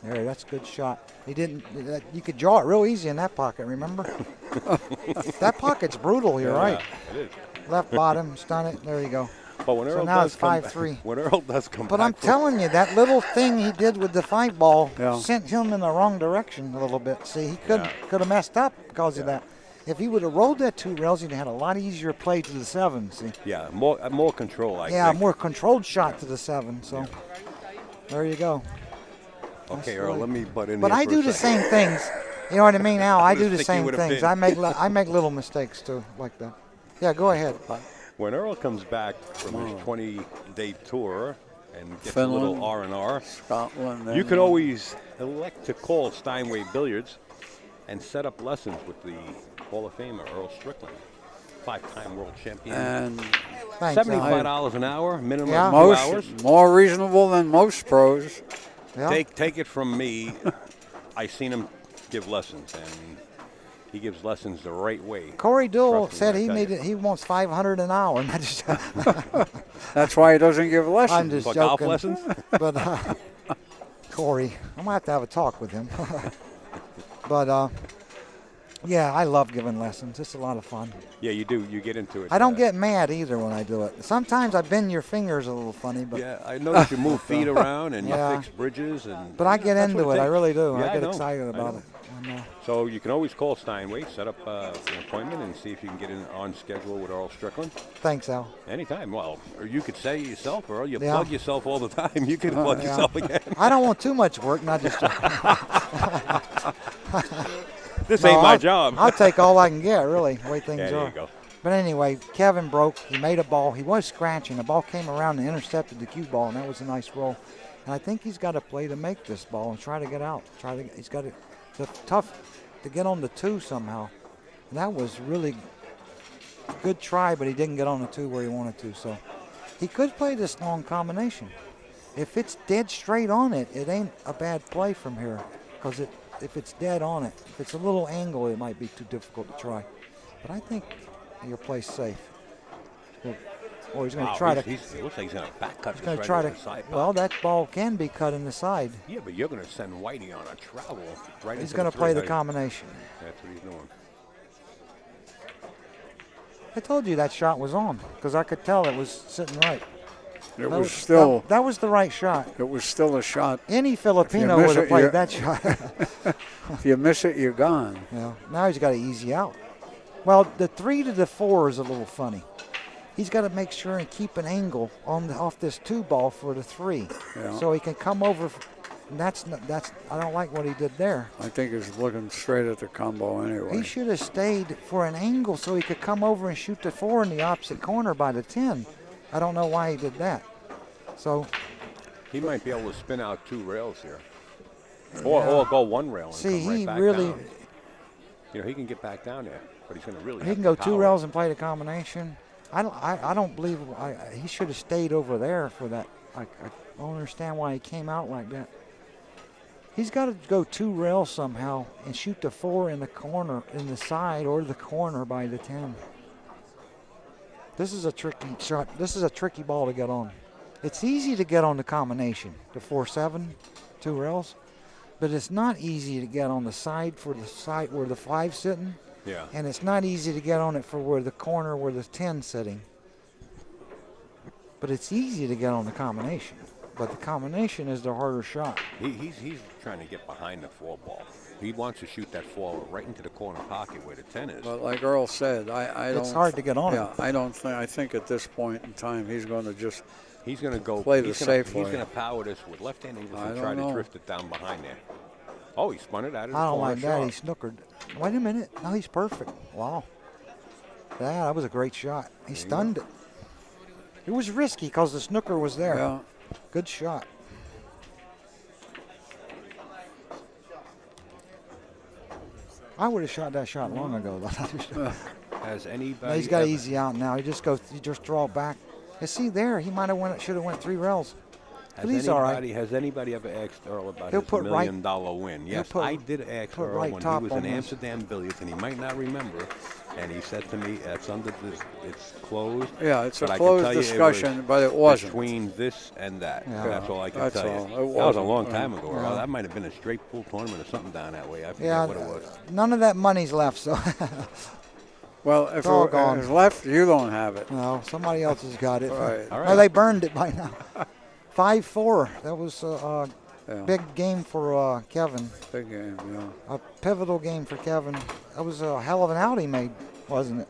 There, that's a good shot. He didn't. You could draw it real easy in that pocket. Remember? That pocket's brutal. You're right. It is. Left bottom, stun it. There you go. But when So Earl now does it's come 5-3. When Earl does come But back, I'm telling you, that little thing he did with the 5 ball Yeah. sent him in the wrong direction a little bit. See, he could have messed up because of that. If he would have rolled that 2 rails, he'd have had a lot easier play to the 7. See, yeah, more control. I yeah, think. more controlled shot to the 7. So there you go. Okay, Earl, let me butt in. But here I for do a the second. same things. You know what I mean? Now I do the stick you same with a things. pin. I make little mistakes too, like that. Yeah, go ahead. When Earl comes back from his 20-day tour and gets Finland. a little R&R, Scotland. you can always elect to call Steinway Billiards and set up lessons with the Hall of Famer Earl Strickland, 5-time world champion. And Thanks, Al. $75 an hour, minimum Yeah. 2 hours. more reasonable than most pros. Yeah. Take it from me. I seen him give lessons, and he gives lessons the right way. Corey Duell Trust me said when I he tell you. he wants $500 an hour. And I just, That's why he doesn't give lessons. I'm just For golf joking. lessons? But Corey, I'm gonna have to have a talk with him. But yeah, I love giving lessons. It's a lot of fun. Yeah, you do. You get into it. I don't get mad either when I do it. Sometimes I bend your fingers a little funny, but Yeah, I notice you move feet around and Yeah. you fix bridges, and but I get that's into what it. I takes. really do. Yeah, I get know. excited I about know. it. I know. So you can always call Steinway, set up an appointment, and see if you can get in on schedule with Earl Strickland Thanks, Al. anytime. Well, or you could say it yourself, Earl. You Yeah. plug yourself all the time. You can plug Yeah. yourself again. I don't want too much work, not just. This No, ain't my I'll- job. I'll take all I can get, really, the way things Yeah, there are. you go. But anyway, Kevin broke. He made a ball. He was scratching. The ball came around and intercepted the cue ball, and that was a nice roll. And I think he's got to play to make this ball and try to get out. He's got to. It's tough to get on the 2 somehow. And that was really good try, but he didn't get on the 2 where he wanted to. So he could play this long combination. If it's dead straight on it, it ain't a bad play from here. Because if it's dead on it, if it's a little angle, it might be too difficult to try. But I think your play's safe. Or he's going to try to. He looks like he's going to back cut this Going right to try over to. the side. Well, that ball can be cut in the side. Yeah, but you're going to send Whitey on a travel right He's into going the to play the 3. combination. That's what he's doing. I told you that shot was on because I could tell it was sitting right. It was still. That was the right shot. It was still a shot. Any Filipino would have played that shot. If you miss it, you're gone. Yeah. Now he's got to easy out. Well, the 3 to the 4 is a little funny. He's got to make sure and keep an angle off this 2 ball for the 3, so he can come over. And that's I don't like what he did there. I think he's looking straight at the combo anyway. He should have stayed for an angle so he could come over and shoot the 4 in the opposite corner by the 10. I don't know why he did that. So he might be able to spin out 2 rails here, or go 1 rail and see, come right he back really. down. You know, he can get back down there, but he's going to really. He can go 2 rails and play the combination. I don't believe he should have stayed over there for that. I don't understand why he came out like that. He's got to go 2 rails somehow and shoot the 4 in the corner, in the side or the corner by the 10. This is a tricky shot. This is a tricky ball to get on. It's easy to get on the combination, the 4-7, 2 rails, but it's not easy to get on the side for the side where the 5's sitting. Yeah. And it's not easy to get on it for where the corner where the 10's sitting. But it's easy to get on the combination. But the combination is the harder shot. He's trying to get behind the 4 ball. He wants to shoot that 4 right into the corner pocket where the 10 is. But like Earl said, I don't. It's hard to get on it. Yeah, I don't think. I think at this point in time, he's going to just. He's going to go play the safe way. He's going to power this with left-hand English and I try don't to know. drift it down behind there. Oh, he spun it out of the I don't corner like that. shot. He snookered. Wait a minute. No, he's perfect. Wow. Yeah, that was a great shot. He stunned it. It was risky because the snooker was there. Yeah. Good shot. I would have shot that shot long ago, though. Has anybody? No, he's got easy out now. He just draw back. You see there, he might have should have went 3 rails. But he's all right. Has anybody ever asked Earl about He'll his put $1 million win? Yes, I did ask put Earl right when top he was on in this. Amsterdam Billiards, and he might not remember. And he said to me, "It's closed." Yeah, it's a but closed discussion, but it wasn't. Between this and that. Yeah. That's all I can That's tell all. you. It That was a wasn't. long time ago. Yeah. Earl. That might have been a straight pool tournament or something down that way. I forget Yeah, what it was. none of that money's left, so Well, if all it gone. is left, you don't have it. no, somebody else has got it. Right. All No, right. they burned it by now. 5-4. That was a Yeah. big game for Kevin. Big game, yeah. A pivotal game for Kevin. That was a hell of an out he made, wasn't it?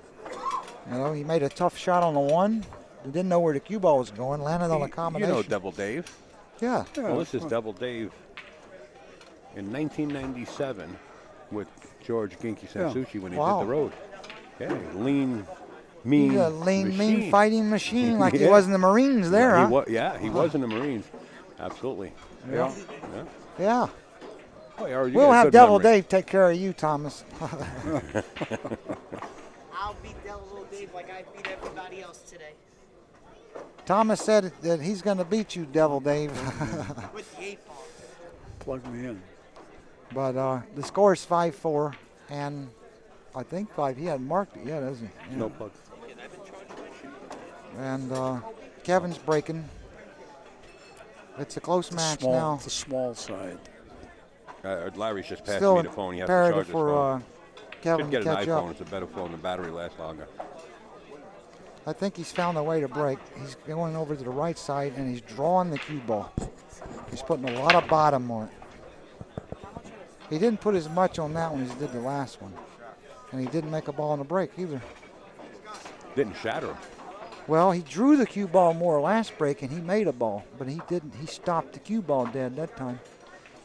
You know, he made a tough shot on the 1. He didn't know where the cue ball was going. Landed on a You combination. know Double Dave. Yeah. Well, this is Double Dave in 1997 with George Ginky Sansucci when he Wow. did the road. Yeah, lean, mean, He's a lean, machine. mean fighting machine like he Yeah. was in the Marines there, Yeah, huh? he was in the Marines. Absolutely. Yeah. Yeah. Yeah. Oh, yeah, you We'll got a have good Devil memory. Dave take care of you, Thomas. I'll beat Devil Dave like I beat everybody else today. Thomas said that he's going to beat you, Devil Dave. With the 8 ball. Plug me in. But the score is 5-4, and I think 5. He hadn't marked it yet, has he? Yeah. No plug. And Kevin's breaking. It's a close match now. The small side. Larry's just passed Still me the phone. He has to imperative charge his for phone. Kevin Should to get an catch iPhone. up. It's a better phone. The battery lasts longer. I think he's found a way to break. He's going over to the right side, and he's drawing the cue ball. He's putting a lot of bottom on it. He didn't put as much on that one as he did the last one. And he didn't make a ball on the break either. Didn't shatter him. Well, he drew the cue ball more last break, and he made a ball. But he didn't. He stopped the cue ball dead that time.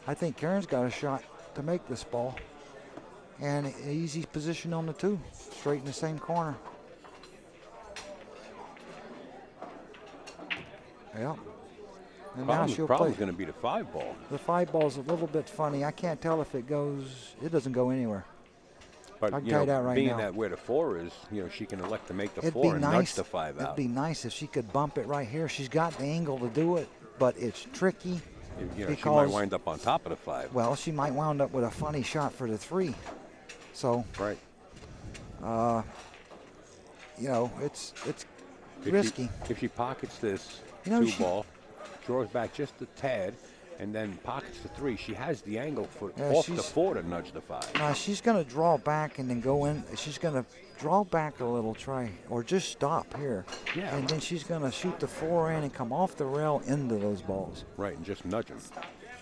I think Karen's got a shot to make this ball. And an easy position on the 2, straight in the same corner. Yeah. And now she'll play. Probably going to be the 5 ball. The 5 ball's a little bit funny. I can't tell if it goes. It doesn't go anywhere. But I can tell you that right being now. that where the 4 is, she can elect to make the It'd 4 be and nice. nudge the 5 It'd out. be nice if she could bump it right here. She's got the angle to do it, but it's tricky. She because, might wind up on top of the 5. Well, she might wind up with a funny shot for the 3. So, Right. it's risky. If she pockets this You know, 2 ball, draws back just a tad, and then pockets the 3, she has the angle for off the 4 to nudge the 5. Now she's going to draw back and then go in. She's going to draw back a little, try, or just stop here. Yeah. And then she's going to shoot the 4 in and come off the rail into those balls. Right, and just nudge them.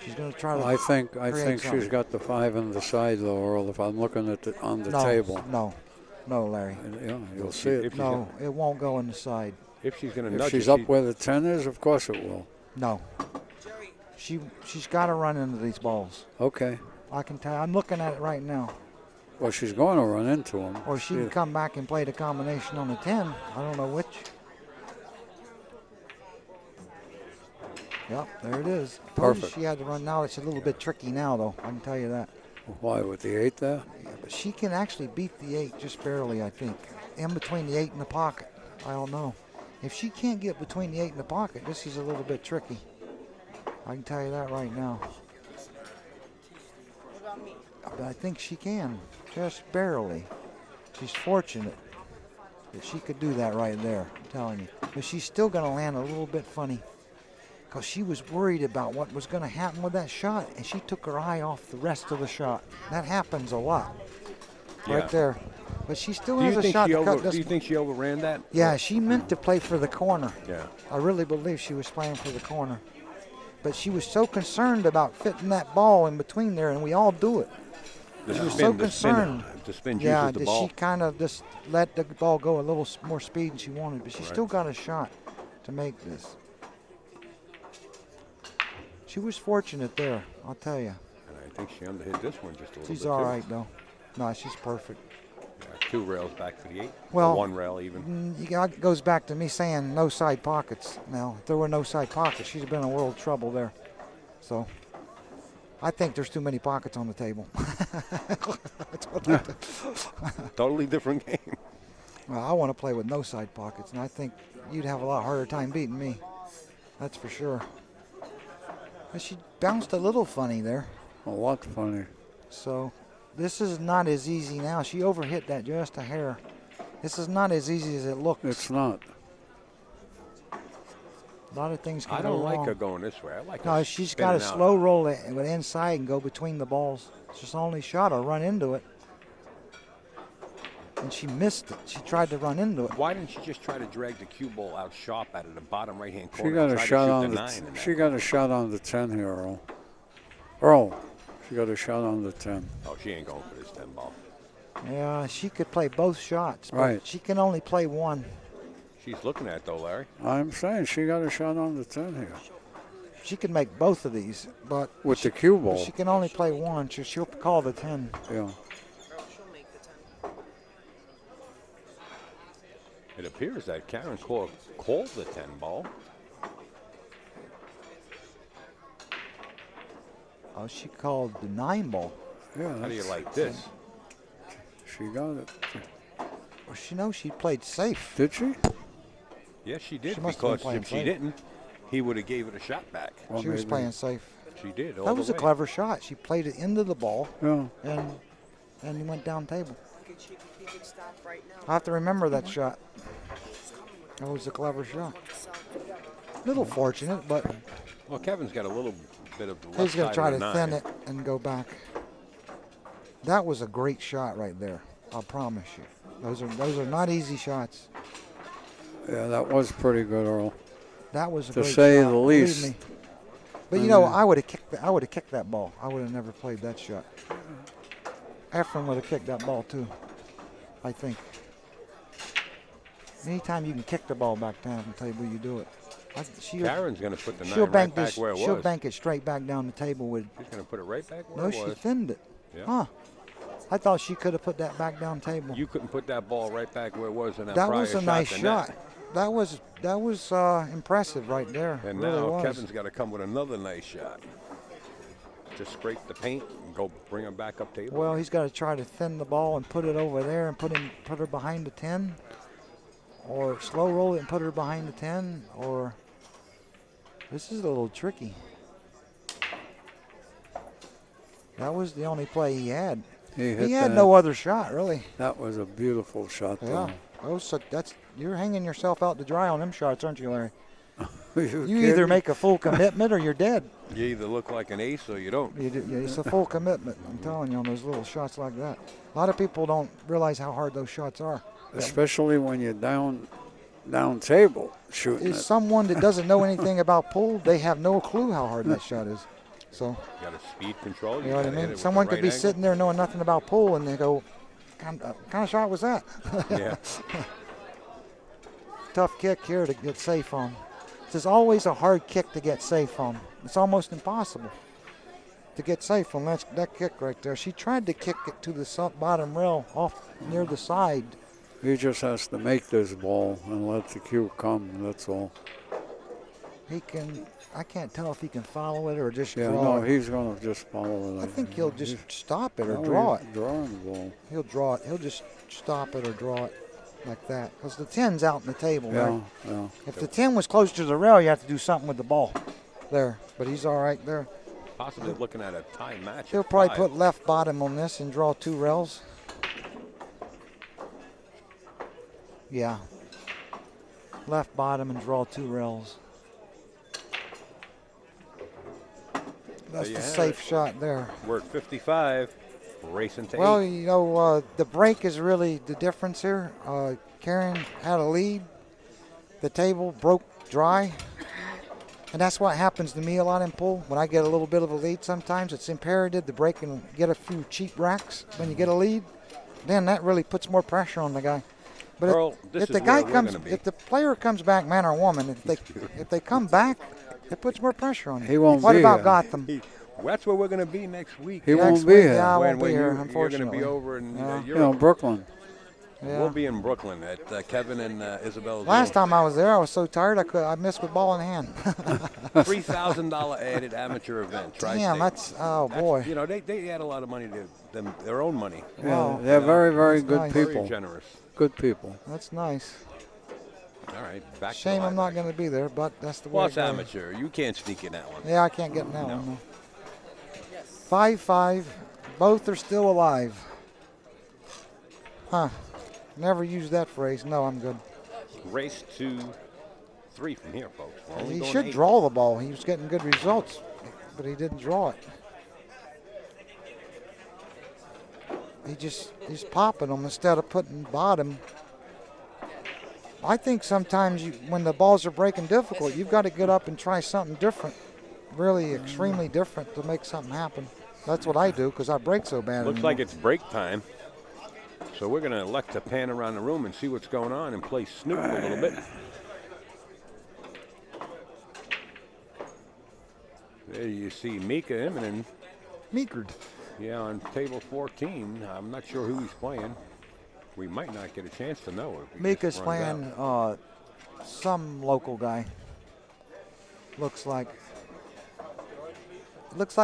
She's going to try to. I think create she's something. got the 5 on the side though, Earl. If I'm looking at on the No, table, no, Larry. yeah, you'll see it. No, it won't go in the side. If she's going to If nudge she's it, up where the 10 is, of course it will. No. She's got to run into these balls. Okay. I can tell. I'm looking at it right now. Well, she's going to run into them. Or she can come back and play the combination on the 10. I don't know which. Yep, there it is. Told you Perfect. she had to run now. It's a little bit tricky now, though. I can tell you that. Why, with the 8 there? Yeah, but she can actually beat the 8 just barely, I think. In between the 8 and the pocket. I don't know. If she can't get between the 8 and the pocket, this is a little bit tricky. I can tell you that right now. What about me? But I think she can, just barely. She's fortunate that she could do that right there, I'm telling you. But she's still going to land a little bit funny because she was worried about what was going to happen with that shot, and she took her eye off the rest of the shot. That happens a lot right there. But she still has a shot to cut this. Do you think she overran that? Yeah, she meant to play for the corner. Yeah. I really believe she was playing for the corner. But she was so concerned about fitting that ball in between there, and we all do it. She was so concerned. The spin Yeah, juices the ball. she kind of just let the ball go a little more speed than she wanted, but she still got a shot to make this. She was fortunate there, I'll tell you. And I think she underhit this one just a little bit. She's all right, though. No, she's perfect. Yeah, 2 rails back for the 8. Well, 1 rail even. It goes back to me saying no side pockets. Now, if there were no side pockets, she'd have been in world trouble there. So, I think there's too many pockets on the table. Totally different game. Well, I want to play with no side pockets, and I think you'd have a lot harder time beating me. That's for sure. But she bounced a little funny there. A lot funny. So this is not as easy now. She overhit that just a hair. This is not as easy as it looks. It's not. A lot of things can I go don't wrong. like her going this way. I like No, her she's got to spinning out. slow roll it with inside and go between the balls. It's just only shot or run into it. And she missed it. She tried to run into it. Why didn't she just try to drag the cue ball out sharp out of the bottom right-hand She corner? got and a try to shot shoot on the the 9 in she that? got a shot on the 10 here, Earl. Earl, she got a shot on the 10. Oh, she ain't going for this 10 ball. Yeah, she could play both shots. But Right. she can only play one. She's looking at it, though, Larry. I'm saying she got a shot on the 10 here. She can make both of these, but With the cue but ball. she can only play one. She'll call the 10. Yeah. She'll make the 10. It appears that Karen Corr called the 10 ball. Oh, she called the 9 ball. Yeah. How do you that's- like this? She got it. Well, she knows she played safe. Did she? Yes, she did, She must have been because playing if she safe. didn't, he would have gave it a shot back. Well, She was maybe. playing safe. She did, all That the was a way. clever shot. She played it into the ball Yeah. and went down table. He could stop right now. I have to remember that shot. That was a clever shot. Little fortunate, but Well, Kevin's got a little bit of the left he's going side to try of to the thin 9. it and go back. That was a great shot right there. I promise you. Those are not easy shots. Yeah, that was pretty good, Earl. That was a To great say shot, the believe least. me. But you know, I would have kicked that ball. I would have never played that shot. Efren would have kicked that ball too, I think. Anytime you can kick the ball back down the table, you do it. Karen's going to put the 9 She'll right bank back this. where it She'll was. bank it straight back down the table with. She's going to put it right back where No, it she was. thinned it. Yeah. Huh? I thought she could have put that back down table. You couldn't put that ball right back where it was in that, That prior was a nice than shot. that. That was impressive right there. And It really now was. Kevin's got to come with another nice shot. just scrape the paint and go bring them back up table? Well, he's got to try to thin the ball and put it over there and put her behind the 10, or slow roll it and put her behind the 10, or this is a little tricky. That was the only play he had. He had no other shot, really. That was a beautiful shot, though. Yeah. Oh, so you're hanging yourself out to dry on them shots, aren't you, Larry? You either make a full commitment or you're dead. You either look like an ace or you don't. It's a full commitment, I'm telling you, on those little shots like that. A lot of people don't realize how hard those shots are. Especially when you're down table shooting Is it. someone that doesn't know anything about pool, they have no clue how hard that shot is. So, You got a speed control. you know what I mean? Someone could be sitting there knowing nothing about pool, and they go, kind of shot was that? Yeah. Tough kick here to get safe on. There's always a hard kick to get safe on. It's almost impossible to get safe on that kick right there. She tried to kick it to the bottom rail off near the side. He just has to make this ball and let the cue come, that's all. I can't tell if he can follow it or just Yeah, draw no, it. he's going to just follow it. I think he'll just stop it or draw it. Drawing the ball. He'll draw it. He'll just stop it or draw it like that. Because the 10's out on the table, right? Yeah. If the 10 was closer to the rail, you have to do something with the ball there. But he's all right there. Possibly looking at a tie match. He'll probably put left bottom on this and draw 2 rails. Yeah. Left bottom and draw 2 rails. That's the safe shot there. We're at 55, racing to Well, 8. you know, the break is really the difference here. Karen had a lead. The table broke dry. And that's what happens to me a lot in pool. When I get a little bit of a lead sometimes, it's imperative to break and get a few cheap racks when you get a lead. Then that really puts more pressure on the guy. But Earl, if the player comes back, man or woman, if they come back, it puts more pressure on him. He won't What be about here. Gotham? That's where we're going to be next week. He won't be here. Yeah, I when won't be here, you're unfortunately. going to be over in Brooklyn. Yeah. We'll be in Brooklyn at Kevin and Isabel's. Last time I was there, I was so tired I missed with ball in hand. $3,000 added amateur event. Damn, boy. You know, they add a lot of money to them, their own money. Yeah, Wow. they're very, very good nice. people. Very generous. Good people. That's nice. All right, back to Shame the I'm not going to be there, but that's the way Well, it it's goes. amateur. You can't sneak in that one. Yeah, I can't get in that one. No. 5-5. Both are still alive. Huh. Never used that phrase. No, I'm good. Race to 3 from here, folks. We're only He going should 8. draw the ball. He was getting good results, but he didn't draw it. He's popping them instead of putting bottom. I think sometimes when the balls are breaking difficult, you've got to get up and try something different, really extremely different to make something happen. That's what I do because I break so bad. Looks like it's break time. So we're going to elect to pan around the room and see what's going on and play Snoop a little bit. There you see Mika Immonen. Meekered. Yeah, on table 14. I'm not sure who he's playing. We might not get a chance to know. If he Mika's just runs playing out. some local guy. Looks like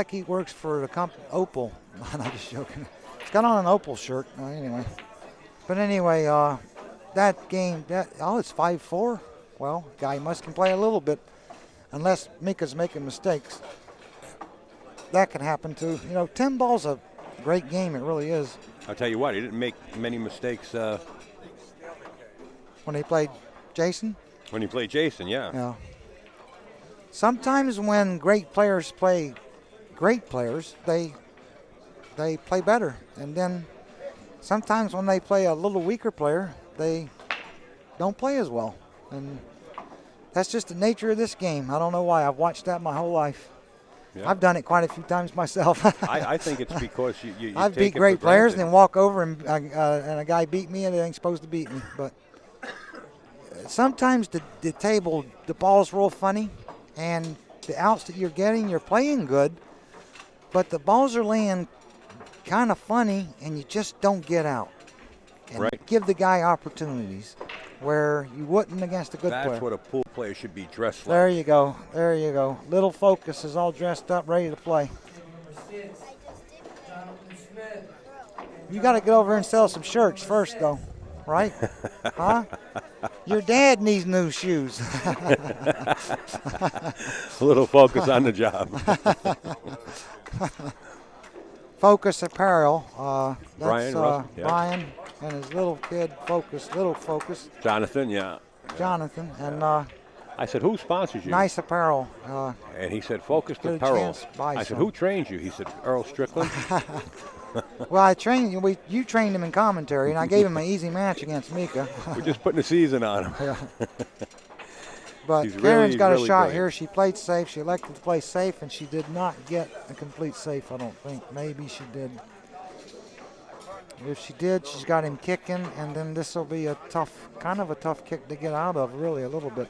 he works for the Opal. I'm just joking. He's got on an Opal shirt. Anyway. But anyway, that game, it's 5-4. Well, guy can play a little bit, unless Mika's making mistakes. That can happen too. You know, 10 ball's a great game. It really is. I'll tell you what, he didn't make many mistakes When he played Jason. when he played Jason, yeah. Yeah. Sometimes when great players play great players, they play better. And then sometimes when they play a little weaker player, they don't play as well. And that's just the nature of this game. I don't know why. I've watched that my whole life. Yeah. I've done it quite a few times myself. I think it's because you I've take beat it for great players and granted. then walk over and a guy beat me and they ain't supposed to beat me. But sometimes the table, the ball's real funny, and the outs that you're getting, you're playing good, but the balls are laying kind of funny, and you just don't get out. And Right. give the guy opportunities where you wouldn't against a good That's player. what a pool player should be dressed There like. you go. There you go. Little Focus is all dressed up, ready to play. You got to get over here and sell some shirts first, though, right? Huh? Your dad needs new shoes. A little focus on the job. Focus Apparel. That's Brian, Russell, yeah. Brian and his little kid, Little Focus. Jonathan, yeah. Jonathan. And I said, who sponsors you? Nice Apparel. And he said, Focused Get a Apparel. chance to buy I said, some. who trained you? He said, Earl Strickland. Well, I trained you. You trained him in commentary, and I gave him an easy match against Mika. We're just putting the season on him. Yeah. But He's Karen's got really a shot great. here. She played safe. She elected to play safe, and she did not get a complete safe, I don't think. Maybe she did. If she did, she's got him kicking, and then this will be a kind of a tough kick to get out of, really, a little bit.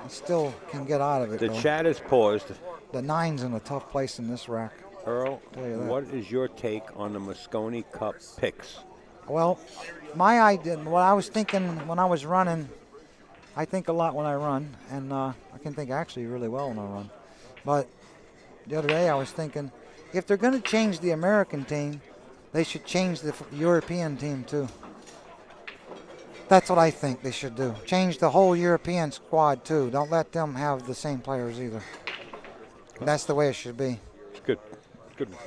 He still can get out of it, The though. chat is paused. The 9's in a tough place in this rack. Earl, Tell you that. what is your take on the Moscone Cup picks? Well, my idea, what I was thinking when I was running, I think a lot when I run, and I can think actually really well when I run. But the other day I was thinking, if they're going to change the American team, they should change the European team too. That's what I think they should do. Change the whole European squad too. Don't let them have the same players either. That's the way it should be. It's good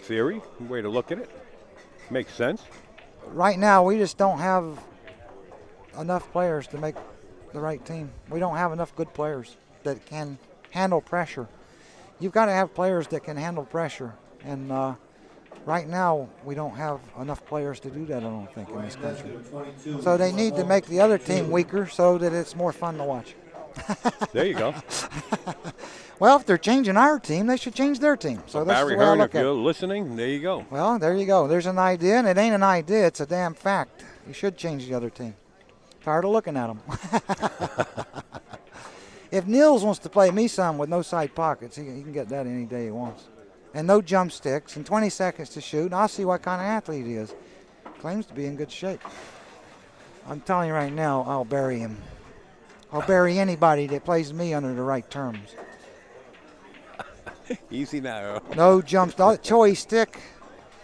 theory, way to look at it. Makes sense. Right now, we just don't have enough players to make the right team. We don't have enough good players that can handle pressure. You've got to have players that can handle pressure. And right now, we don't have enough players to do that, I don't think, in this country. So they need to make the other team weaker so that it's more fun to watch. There you go. Well, if they're changing our team, they should change their team. So that's Barry the way I Hearn, look if at you're it. listening, there you go. Well, there you go. There's an idea, and it ain't an idea. It's a damn fact. You should change the other team. Tired of looking at them. If Niels wants to play me some with no side pockets, he can get that any day he wants. And no jump sticks and 20 seconds to shoot, and I'll see what kind of athlete he is. Claims to be in good shape. I'm telling you right now, I'll bury him. I'll bury anybody that plays me under the right terms. Easy now. No jumps, choice stick,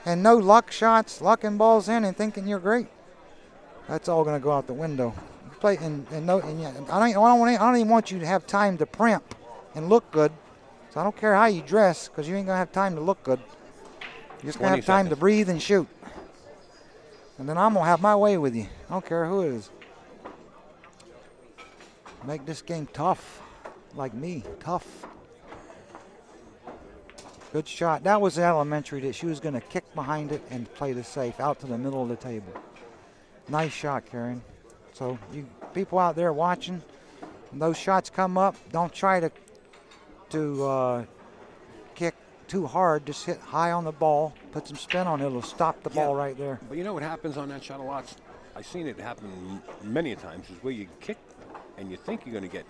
and no luck shots, lucking balls in and thinking you're great. That's all going to go out the window. Play and yeah, I don't even want you to have time to primp and look good. So I don't care how you dress, because you ain't gonna have time to look good. You're just gonna have time to breathe and shoot. And then I'm gonna have my way with you. I don't care who it is. Make this game tough, like me, tough. Good shot. That was elementary that she was gonna kick behind it and play the safe out to the middle of the table. Nice shot, Karen. So you people out there watching, when those shots come up, don't try to kick too hard. Just hit high on the ball, put some spin on it. It'll stop the ball right there. But you know what happens on that shot a lot? I've seen it happen many times, is where you kick and you think you're going to get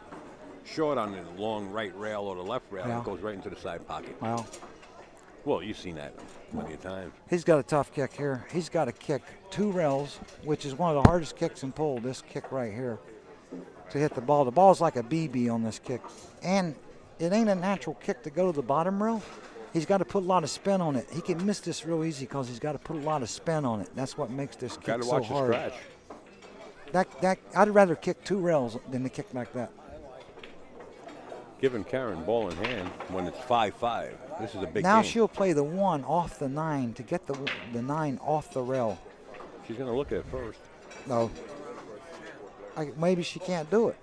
short on the long right rail or the left rail, and it goes right into the side pocket. Well, you've seen that many times. He's got a tough kick here. He's got to kick 2 rails, which is one of the hardest kicks in pool, this kick right here, to hit the ball. The ball's like a BB on this kick. And it ain't a natural kick to go to the bottom rail. He's got to put a lot of spin on it. He can miss this real easy because he's got to put a lot of spin on it. That's what makes this kick so hard. Got to watch the scratch. I'd rather kick 2 rails than to kick like that. Giving Karen ball in hand when it's 5-5. This is a big Now game. she'll play the 1 off the 9 to get the 9 off the rail. She's going to look at it first. No. Maybe she can't do it.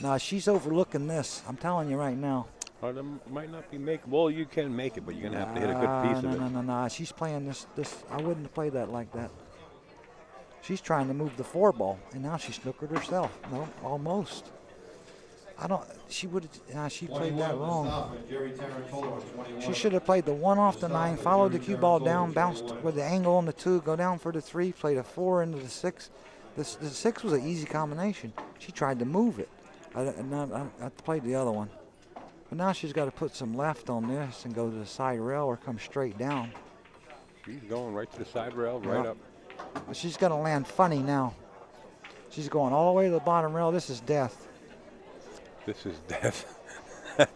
No, she's overlooking this. I'm telling you right now. Or that might not be make. Well, you can make it, but you're going to have to hit a good piece of it. No. She's playing this. I wouldn't have played that like that. She's trying to move the 4 ball, and now she snookered herself. No, almost. She would have. She played that wrong. She should have played the 1 off the 9, followed the cue ball down, bounced with the angle on the 2, go down for the 3, played a 4 into the 6. The 6 was an easy combination. She tried to move it. I played the other one. But now she's got to put some left on this and go to the side rail or come straight down. She's going right to the side rail, right up. But she's got to land funny now. She's going all the way to the bottom rail. This is death. This is death.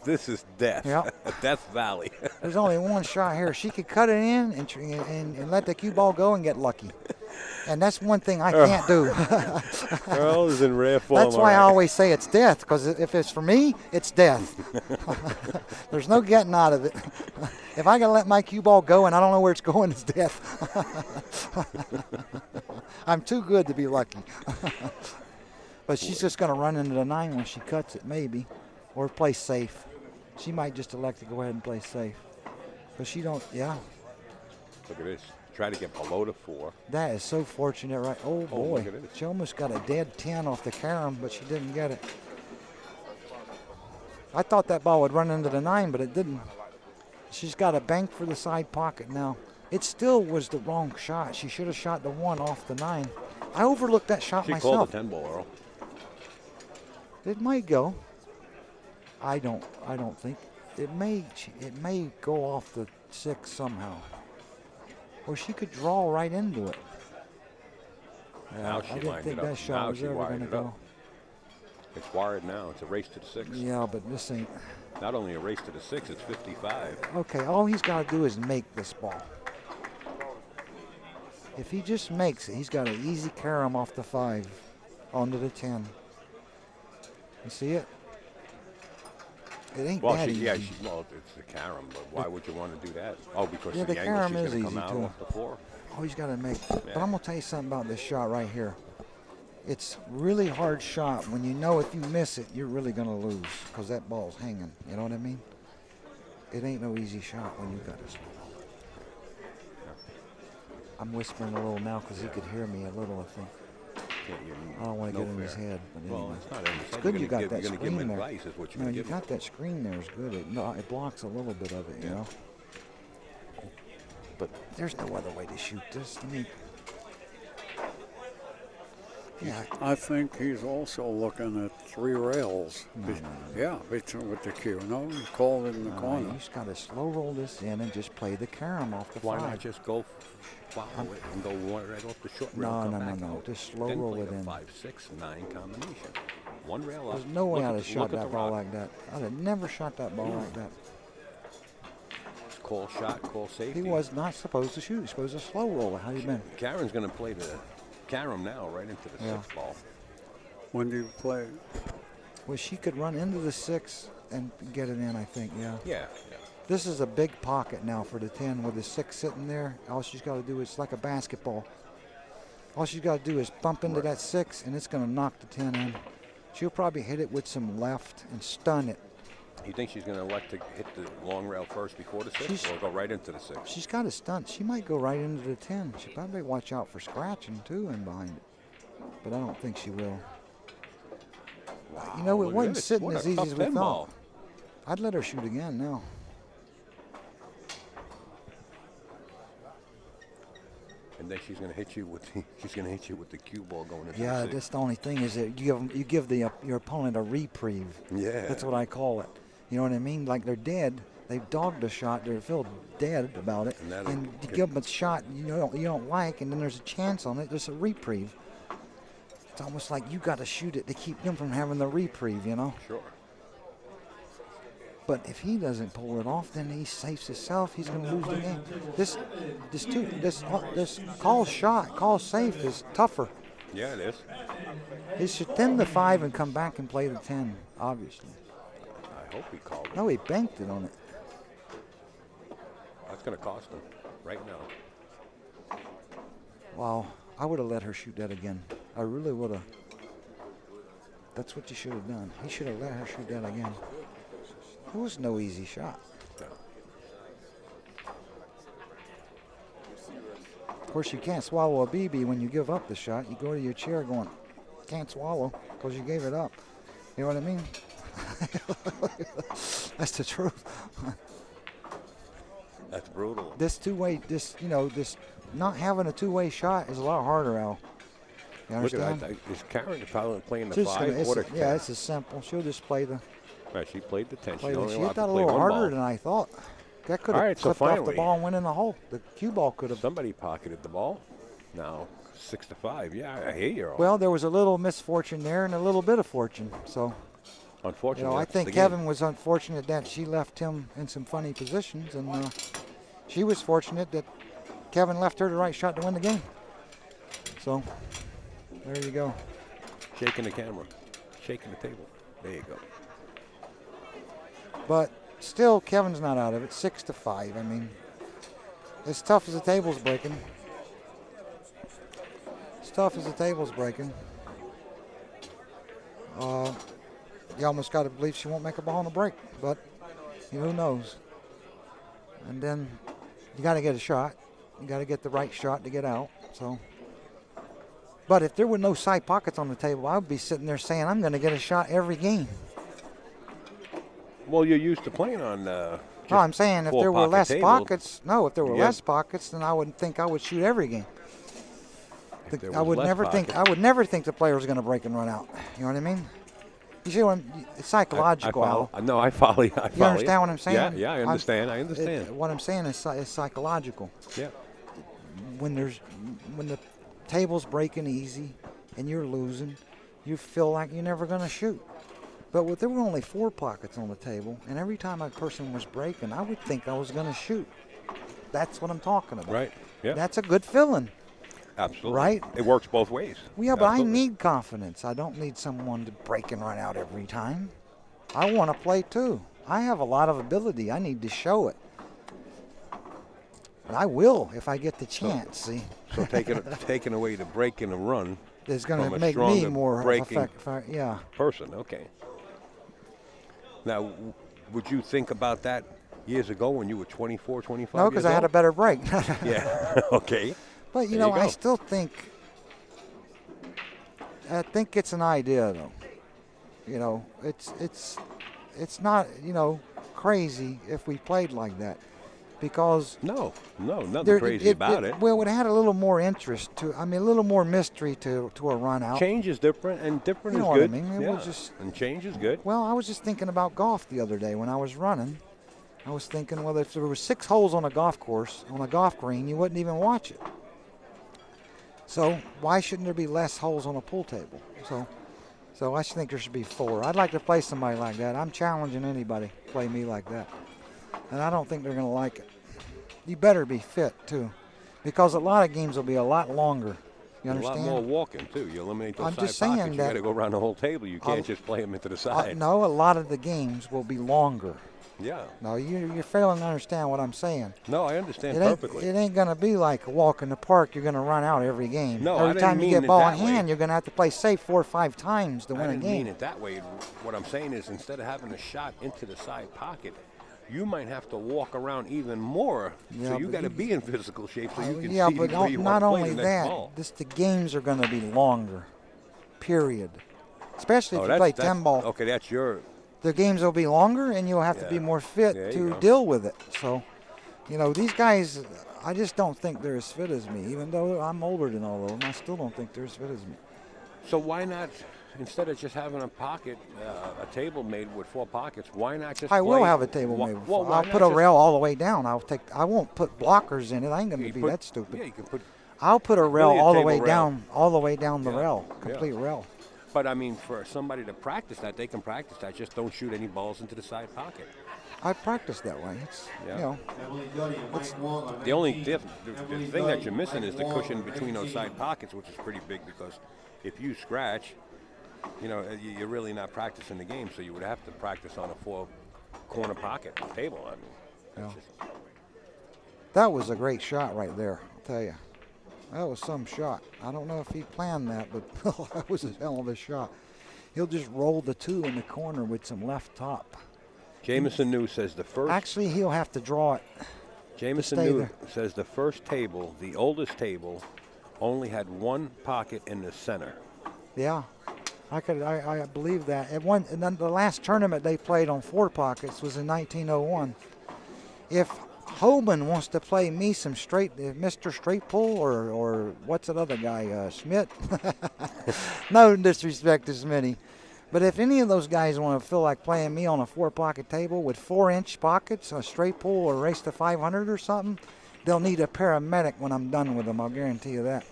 This is death. Yep. Death Valley. There's only one shot here. She could cut it in and let the cue ball go and get lucky. And that's one thing I can't do. Earl is in rare form. That's why I all right. always say it's death, because if it's for me, it's death. There's no getting out of it. If I got to let my cue ball go and I don't know where it's going, it's death. I'm too good to be lucky. But she's just going to run into the 9 when she cuts it, maybe, or play safe. She might just elect to go ahead and play safe. But she don't, yeah. Look at this. Try to get below the 4. That is so fortunate, right? Oh, boy. look at this. She almost got a dead 10 off the carom, but she didn't get it. I thought that ball would run into the 9, but it didn't. She's got a bank for the side pocket now. It still was the wrong shot. She should have shot the 1 off the 9. I overlooked that shot She myself. called the 10 ball, Earl. It might go. I don't think. It may go off the 6 somehow. Or she could draw right into it. Now I she didn't lined think it up. that shot Now was she ever wired going to it go. up. It's wired now. It's a race to the 6. Yeah, but this ain't. Not only a race to the 6, it's 55. Okay, all he's got to do is make this ball. If he just makes it, he's got an easy carom off the 5 onto the 10. You see it? It ain't Well, that easy. well, it's the carom, but why would you want to do that? Oh, because Yeah, of the the angle carom she's is going to easy, come out too. off the 4. Oh, he's got to make. But I'm going to tell you something about this shot right here. It's really hard shot when you know if you miss it, you're really going to lose because that ball's hanging. You know what I mean? It ain't no easy shot when you got it. I'm whispering a little now because he could hear me a little, I think. I don't want to get in his head. But Well, anyway. it's not in his It's head. good You're you gonna got that you're gonna give screen him there. advice is what you're No, going to you give him. got that screen there is good. It blocks a little bit of it, you know. But there's no other way to shoot this. I mean, yeah. I think he's also looking at 3 rails. Yeah, between with the cue. No, he called it in the corner. You just got to slow roll this in and just play the carom off the Why 5. not just go follow it and go right off the short rail? No, come no, no, back no. out, Just slow then roll play it the in. 5, 6, 9 combination. One rail up. There's no way Look I'd at have the- shot look at that the ball rock. like that. I'd have never shot that ball like that. Call shot, call safety. He was not supposed to shoot. He's supposed to slow roll it. How you been? Karen's going to play the carom now right into the Yeah. 6th ball. When do you play? Well, she could run into the 6 and get it in, I think, yeah. Yeah. This is a big pocket now for the 10 with the 6 sitting there. All she's got to do is like a basketball. All she's got to do is bump into that 6, and it's going to knock the 10 in. She'll probably hit it with some left and stun it. You think she's going to elect to hit the long rail first before the 6 She's- or go right into the 6? She's got a stunt. She might go right into the 10. She probably watch out for scratching, too, in behind it. But I don't think she will. You know, it Look at wasn't this. sitting What a as easy tough as we 10 thought. ball. I'd let her shoot again now. And then she's going to hit you with the cue ball going into Yeah, the 6. that's the only thing is that you give your opponent a reprieve. Yeah. That's what I call it. You know what I mean? Like they're dead. They've dogged a shot. They feel dead about it. And that'll And you get- give them a shot you don't like, and then there's a chance on it. There's a reprieve. It's almost like you got to shoot it to keep them from having the reprieve, you know? Sure. But if he doesn't pull it off, then he safes himself. He's going to lose the game. This call shot, call safe is tougher. Yeah, it is. He should thin the 5 and come back and play the 10, obviously. I hope he called it. No, he banked it on it. That's going to cost him right now. Wow, I would have let her shoot that again. I really would have. That's what you should have done. He should have let her shoot that again. It was no easy shot. No. Of course, you can't swallow a BB when you give up the shot. You go to your chair going, can't swallow because you gave it up. You know what I mean? That's the truth. That's brutal. This not having a two-way shot is a lot harder, Al. You Look understand? at that. Is Karen probably playing the Just 5 or the 10? yeah, it's as simple. She'll just play the. Right, she played the 10. She She's only hit allowed that to a play little one harder ball. than I thought. That could All have right, so clipped off the finally- ball and went in the hole. The cue ball could have. Somebody pocketed the ball. Now 6-5. Yeah, I hear you. All. Well, there was a little misfortune there and a little bit of fortune. So Unfortunately, I think Kevin was unfortunate that she left him in some funny positions, and she was fortunate that Kevin left her the right shot to win the game. So, there you go. Shaking the camera, shaking the table. There you go. But still, Kevin's not out of it. 6-5. I mean, as tough as the table's breaking. As tough as the table's breaking. You almost got to believe she won't make a ball on a break, but who knows? And then you got to get a shot. You got to get the right shot to get out. So, but if there were no side pockets on the table, I would be sitting there saying I'm going to get a shot every game. Well, you're used to playing on. No, I'm saying if there were less table. pockets. No, if there were less pockets, then I wouldn't think I would shoot every game. I would never think. I would never think the player was going to break and run out. You know what I mean? You see, it's psychological. I follow. You understand what I'm saying? Yeah, I understand. I understand. What I'm saying is psychological. Yeah. When the table's breaking easy and you're losing, you feel like you're never going to shoot. But if there were only 4 pockets on the table, and every time a person was breaking, I would think I was going to shoot. That's what I'm talking about. Right. Yeah. That's a good feeling. Absolutely. Right? It works both ways. Well, yeah, but I need confidence. I don't need someone to break and run out every time. I want to play too. I have a lot of ability. I need to show it. And I will if I get the chance, see? So taking away the break and the run is going to make me more effective. Yeah. Person, okay. Now, would you think about that years ago when you were 24, 25 No, because I had a better break. Yeah, okay. But, I still think it's an idea, though. It's not, crazy if we played like that. Because no, nothing crazy about it. Well, it had a little more interest a little more mystery to a run out. Change is different, and different is good. What I mean? It was just, and change is good. Well, I was just thinking about golf the other day when I was running. I was thinking, well, if there were 6 holes on a golf course, on a golf green, you wouldn't even watch it. So why shouldn't there be less holes on a pool table? So I think there should be 4. I'd like to play somebody like that. I'm challenging anybody to play me like that. And I don't think they're going to like it. You better be fit, too, because a lot of games will be a lot longer. You understand? A lot more walking, too. You eliminate those I'm side just saying pockets. You got to go around the whole table. You can't just play them into the side. No, a lot of the games will be longer. Yeah. No, you're failing to understand what I'm saying. No, I understand perfectly. It ain't going to be like a walk in the park. You're going to run out every game. No, every time you get ball in hand, you're going to have to play safe 4 or 5 times to win a game. I didn't mean it that way. What I'm saying is instead of having a shot into the side pocket, you might have to walk around even more. Yeah, so you got to be in physical shape so you can see where you want to play the next ball. The games are going to be longer, period. Especially if you play 10 ball. Okay, that's your... The games will be longer, and you'll have to be more fit to deal with it. So, these guys, I just don't think they're as fit as me. Even though I'm older than all of them, I still don't think they're as fit as me. So why not, instead of just having a pocket, a table made with 4 pockets, why not just I will have a table made with 4. I'll put a rail all the way down. I won't put blockers in it. I ain't going to be that stupid. Yeah, you can put... I'll put a rail all the way down the rail, complete rail. But, I mean, for somebody to practice that, they can practice that. Just don't shoot any balls into the side pocket. I practice that way. It's, the only the thing that you're missing is the cushion between those side pockets, which is pretty big because if you scratch, you're really not practicing the game. So you would have to practice on a 4-corner pocket table. I mean, that was a great shot right there, I'll tell you. That was some shot. I don't know if he planned that, but that was a hell of a shot. He'll just roll the 2 in the corner with some left top. Jamison New says the first... Actually, he'll have to draw it. Jamison New says the first table, the oldest table, only had 1 pocket in the center. Yeah, I believe that. And then the last tournament they played on 4 pockets was in 1901. If Hoban wants to play me some Mr. Straight Pull or what's that other guy, Schmidt? No disrespect to Smitty. But if any of those guys want to feel like playing me on a 4-pocket table with 4-inch pockets, a straight pull or race to 500 or something, they'll need a paramedic when I'm done with them. I'll guarantee you that.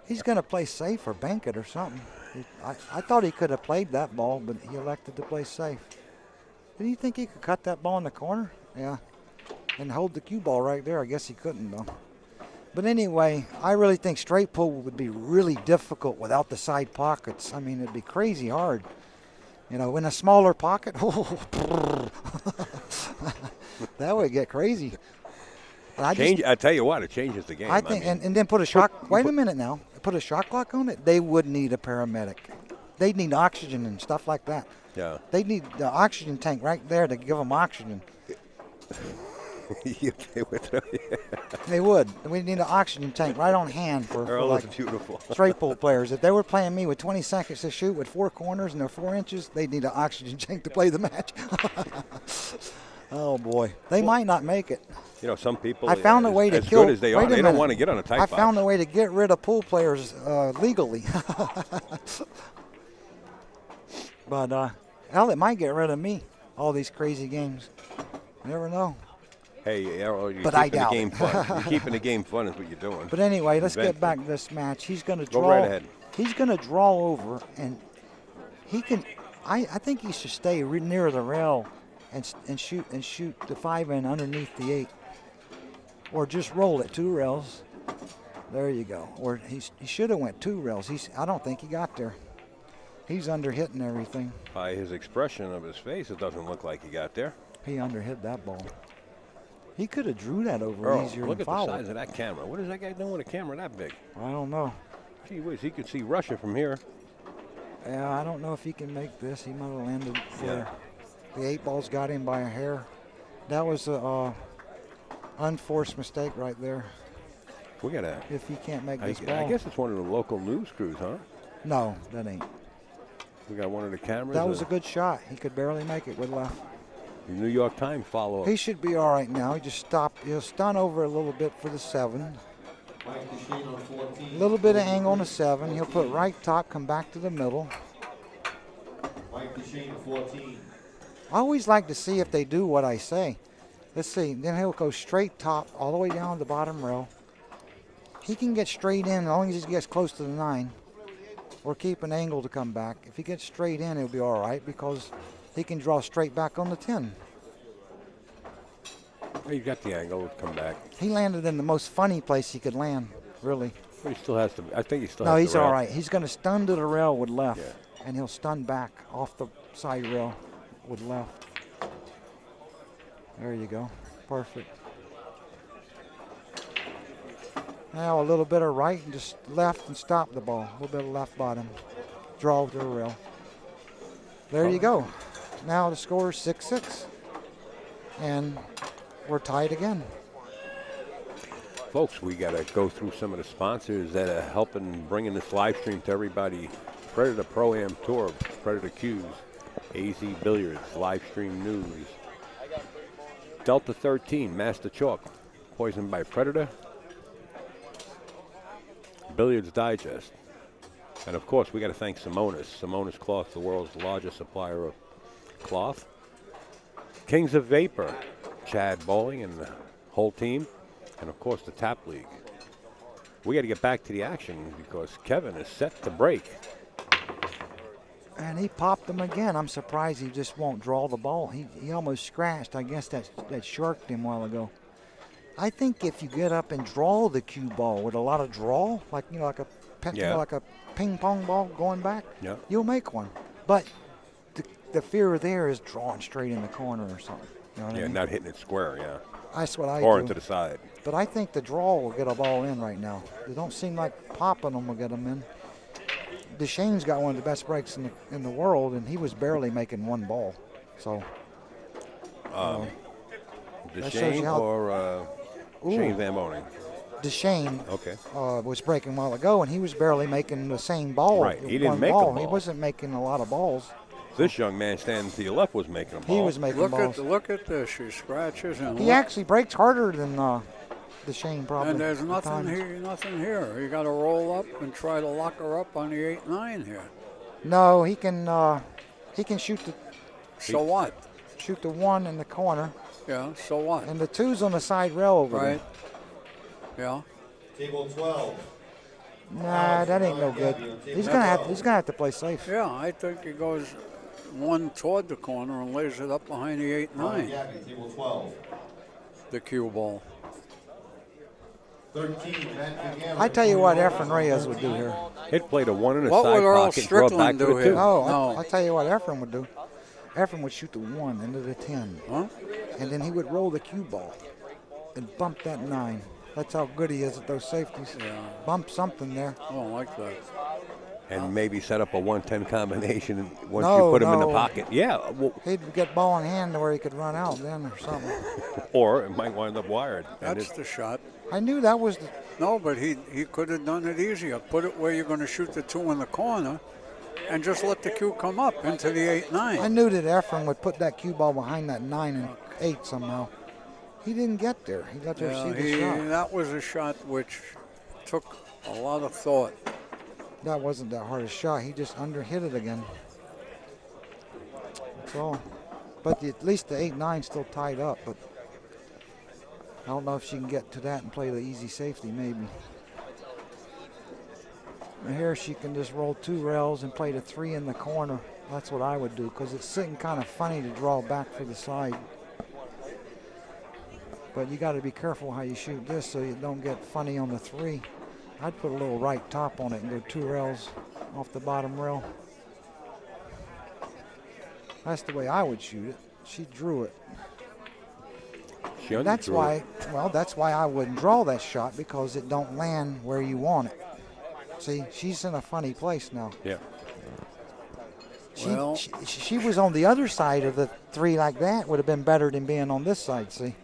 He's going to play safe or bank it or something. I thought he could have played that ball, but he elected to play safe. Did you think he could cut that ball in the corner? Yeah. And hold the cue ball right there. I guess he couldn't, though. But anyway, I really think straight pull would be really difficult without the side pockets. I mean, it'd be crazy hard. You know, in a smaller pocket, that would get crazy. I tell you what, it changes the game. I think, and then put a shock. Wait a minute now. Put a shock lock on it. They would need a paramedic. They'd need oxygen and stuff like that. Yeah. They'd need the oxygen tank right there to give them oxygen. They would. We need an oxygen tank right on hand for like beautiful. straight pull players. If they were playing me with 20 seconds to shoot with 4 corners and they're 4 inches, they'd need an oxygen tank to play the match. Oh boy, they might not make it. You know, some people. I found a way to as kill. Good as they are, they don't want to get on a tight box. I found a way to get rid of pool players legally. But hell, it might get rid of me. All these crazy games. You never know. Hey, Errol, you're but keeping I doubt the game it. fun. You're keeping the game fun is what you're doing. But anyway, let's get back to this match. He's going to draw. Go right ahead. He's going to draw over, and he can. I think he should stay near the rail and shoot the 5 in underneath the 8, or just roll it 2 rails. There you go. Or he should have went 2 rails. I don't think he got there. He's under hitting everything. By his expression of his face, it doesn't look like he got there. He under hit that ball. He could have drew that over Earl, easier look than at the fouled. size of that camera. What is that guy doing with a camera that big? I don't know. Gee whiz, he could see Russia from here. Yeah, I don't know if he can make this. He might have landed there. The 8 balls got him by a hair. That was a unforced mistake right there. We gotta. If he can't make this ball. I guess it's one of the local news crews, huh? No, that ain't. We got one of the cameras. That was a good shot. He could barely make it with left. The New York Times follow-up. He should be all right now. He just stopped. He'll stun over a little bit for the 7. A little bit of angle on the 7. He'll put right top, come back to the middle. I always like to see if they do what I say. Let's see. Then he'll go straight top all the way down the bottom rail. He can get straight in as long as he gets close to the 9. Or keep an angle to come back. If he gets straight in, he'll be all right because he can draw straight back on the 10. He got the angle to come back. He landed in the most funny place he could land, really. But he still has to. I think he still. No, has he's to all rail. right. He's going to stun to the rail with left, Yeah. and he'll stun back off the side rail with left. There you go. Perfect. Now a little bit of right and just left and stop the ball. A little bit of left bottom. Draw to the rail. There you go. Now the score is 6-6. And we're tied again. Folks, we got to go through some of the sponsors that are helping bringing this live stream to everybody. Predator Pro-Am Tour, Predator Q's, AZ Billiards, live stream news. Delta 13, Master Chalk, poisoned by Predator. Billiards Digest. And of course, we got to thank Simonis. Simonis Cloth, the world's largest supplier of cloth. Kings of Vapor, Chad Bowling and the whole team. And of course, the Tap League. We got to get back to the action because Kevin is set to break. And he popped them again. I'm surprised he just won't draw the ball. He almost scratched. I guess that sharked him a while ago. I think if you get up and draw the cue ball with a lot of draw, like like a ping pong ball going back, you'll make one. But the fear there is drawing straight in the corner or something. You know what I mean? Not hitting it square, That's what I do. Or into the side. But I think the draw will get a ball in right now. It don't seem like popping them will get them in. Deshane's got one of the best breaks in the world, and he was barely making one ball. So. Deshane or Shane Van Boning? Deshane was breaking a while ago, and he was barely making the same ball. Right, he didn't make a ball. He wasn't making a lot of balls. This young man standing to your left was making a ball. He was making balls. Look at this. She scratches and he actually breaks harder than Deshane probably. And there's nothing here. You got to roll up and try to lock her up on the 8-9 here. No, he can shoot the. So what? Shoot the 1 in the corner. Yeah. So what? And the 2's on the side rail over there. Yeah. Table 12. Nah, that ain't no good. He's gonna have to play safe. Yeah, I think he goes one toward the corner and lays it up behind the 8-9. Table 12. The cue ball. 13, I tell you what Efren Reyes would do here. He'd play the one in the What side would Earl pocket and throw it back Strickland to do the here? 2. No, No. I'll tell you what Efren would do. Efren would shoot the 1 into the 10. Huh? And then he would roll the cue ball and bump that 9. That's how good he is at those safeties. Yeah. Bump something there. I don't like that. And maybe set up a 1-10 combination once No, you put him in the no. pocket. Yeah, well, He'd get ball in hand to where he could run out then or something. or it might wind up wired. And That's the shot. I knew that was the. No, but he could have done it easier. Put it where you're going to shoot the 2 in the corner and just let the cue come up into the 8-9. I knew that Efren would put that cue ball behind that 9 and 8 somehow. He didn't get there. He let her see the shot. That was a shot which took a lot of thought. That wasn't that hard a shot. He just underhit it again. That's all. But at least the 8-9 still tied up. But I don't know if she can get to that and play the easy safety, maybe. And here she can just roll 2 rails and play the 3 in the corner. That's what I would do because it's sitting kind of funny to draw back for the side. But you got to be careful how you shoot this so you don't get funny on the 3. I'd put a little right top on it and go 2 rails off the bottom rail. That's the way I would shoot it. She drew it. That's why I wouldn't draw that shot because it don't land where you want it. See, she's in a funny place now. Yeah. She was on the other side of the 3 like that. Would have been better than being on this side, see.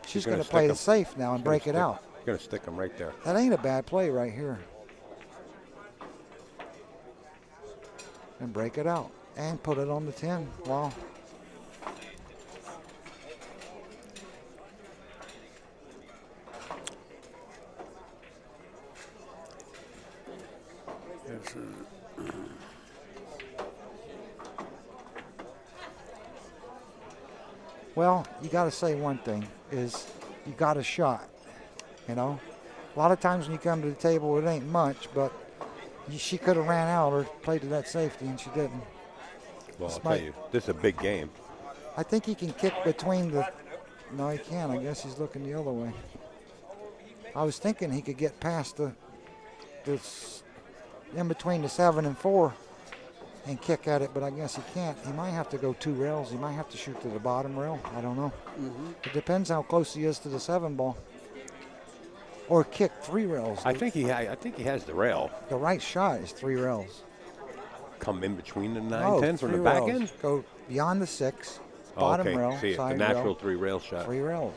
She's going to play the safe now and break it out. You're going to stick them right there. That ain't a bad play right here. And break it out. And put it on the 10. Wow. Well, you got to say one thing is you got a shot, you know. A lot of times when you come to the table, it ain't much, but she could have ran out or played to that safety, and she didn't. Well, I'll tell you, this is a big game. I think he can kick between the. No, he can't. I guess he's looking the other way. I was thinking he could get past the in between the 7 and 4 and kick at it, but I guess he can't. He might have to go 2 rails. He might have to shoot to the bottom rail. I don't know. It depends how close he is to the 7 ball. Or kick 3 rails. I think he has the rail. The right shot is 3 rails. Come in between the 9-10 from the back rails. end? Go beyond the 6, bottom okay. rail, See it, side the natural rail. 3 rail shot. 3 rails.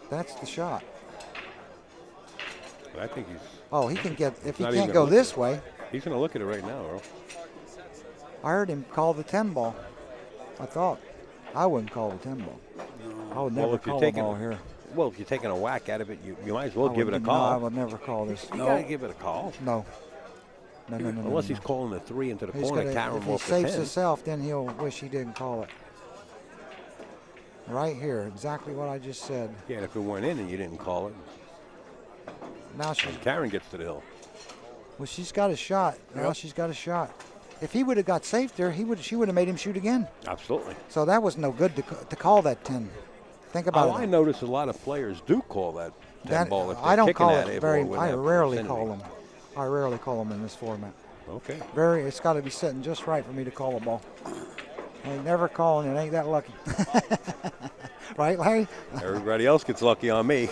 That's the shot. But I think he's. Oh, he can get, if he not can't even go look this at way. He's going to look at it right now, Earl. I heard him call the 10 ball. I thought. I wouldn't call the 10 ball. I would never call a ball here. Well, if you're taking a whack out of it, you might as well give it a No, call. I would never call this. You got to give it a call. No. No. Unless he's calling the 3 into the corner, carrying if him he off the saves 10. himself, then he'll wish he didn't call it. Right here, exactly what I just said. Yeah, and if it went in and you didn't call it, now Karen gets to the hill. Well, she's got a shot. Now she's got a shot. If he would have got safe there, she would have made him shoot again. Absolutely. So that was no good to call that 10. Think about it. I notice a lot of players do call that 10 ball if they're I don't kicking call at it it. very. or I within rarely vicinity. call them. I rarely call them in this format. Okay. It's got to be sitting just right for me to call a ball. I ain't never calling it. Ain't that lucky? Right, Larry? Everybody else gets lucky on me.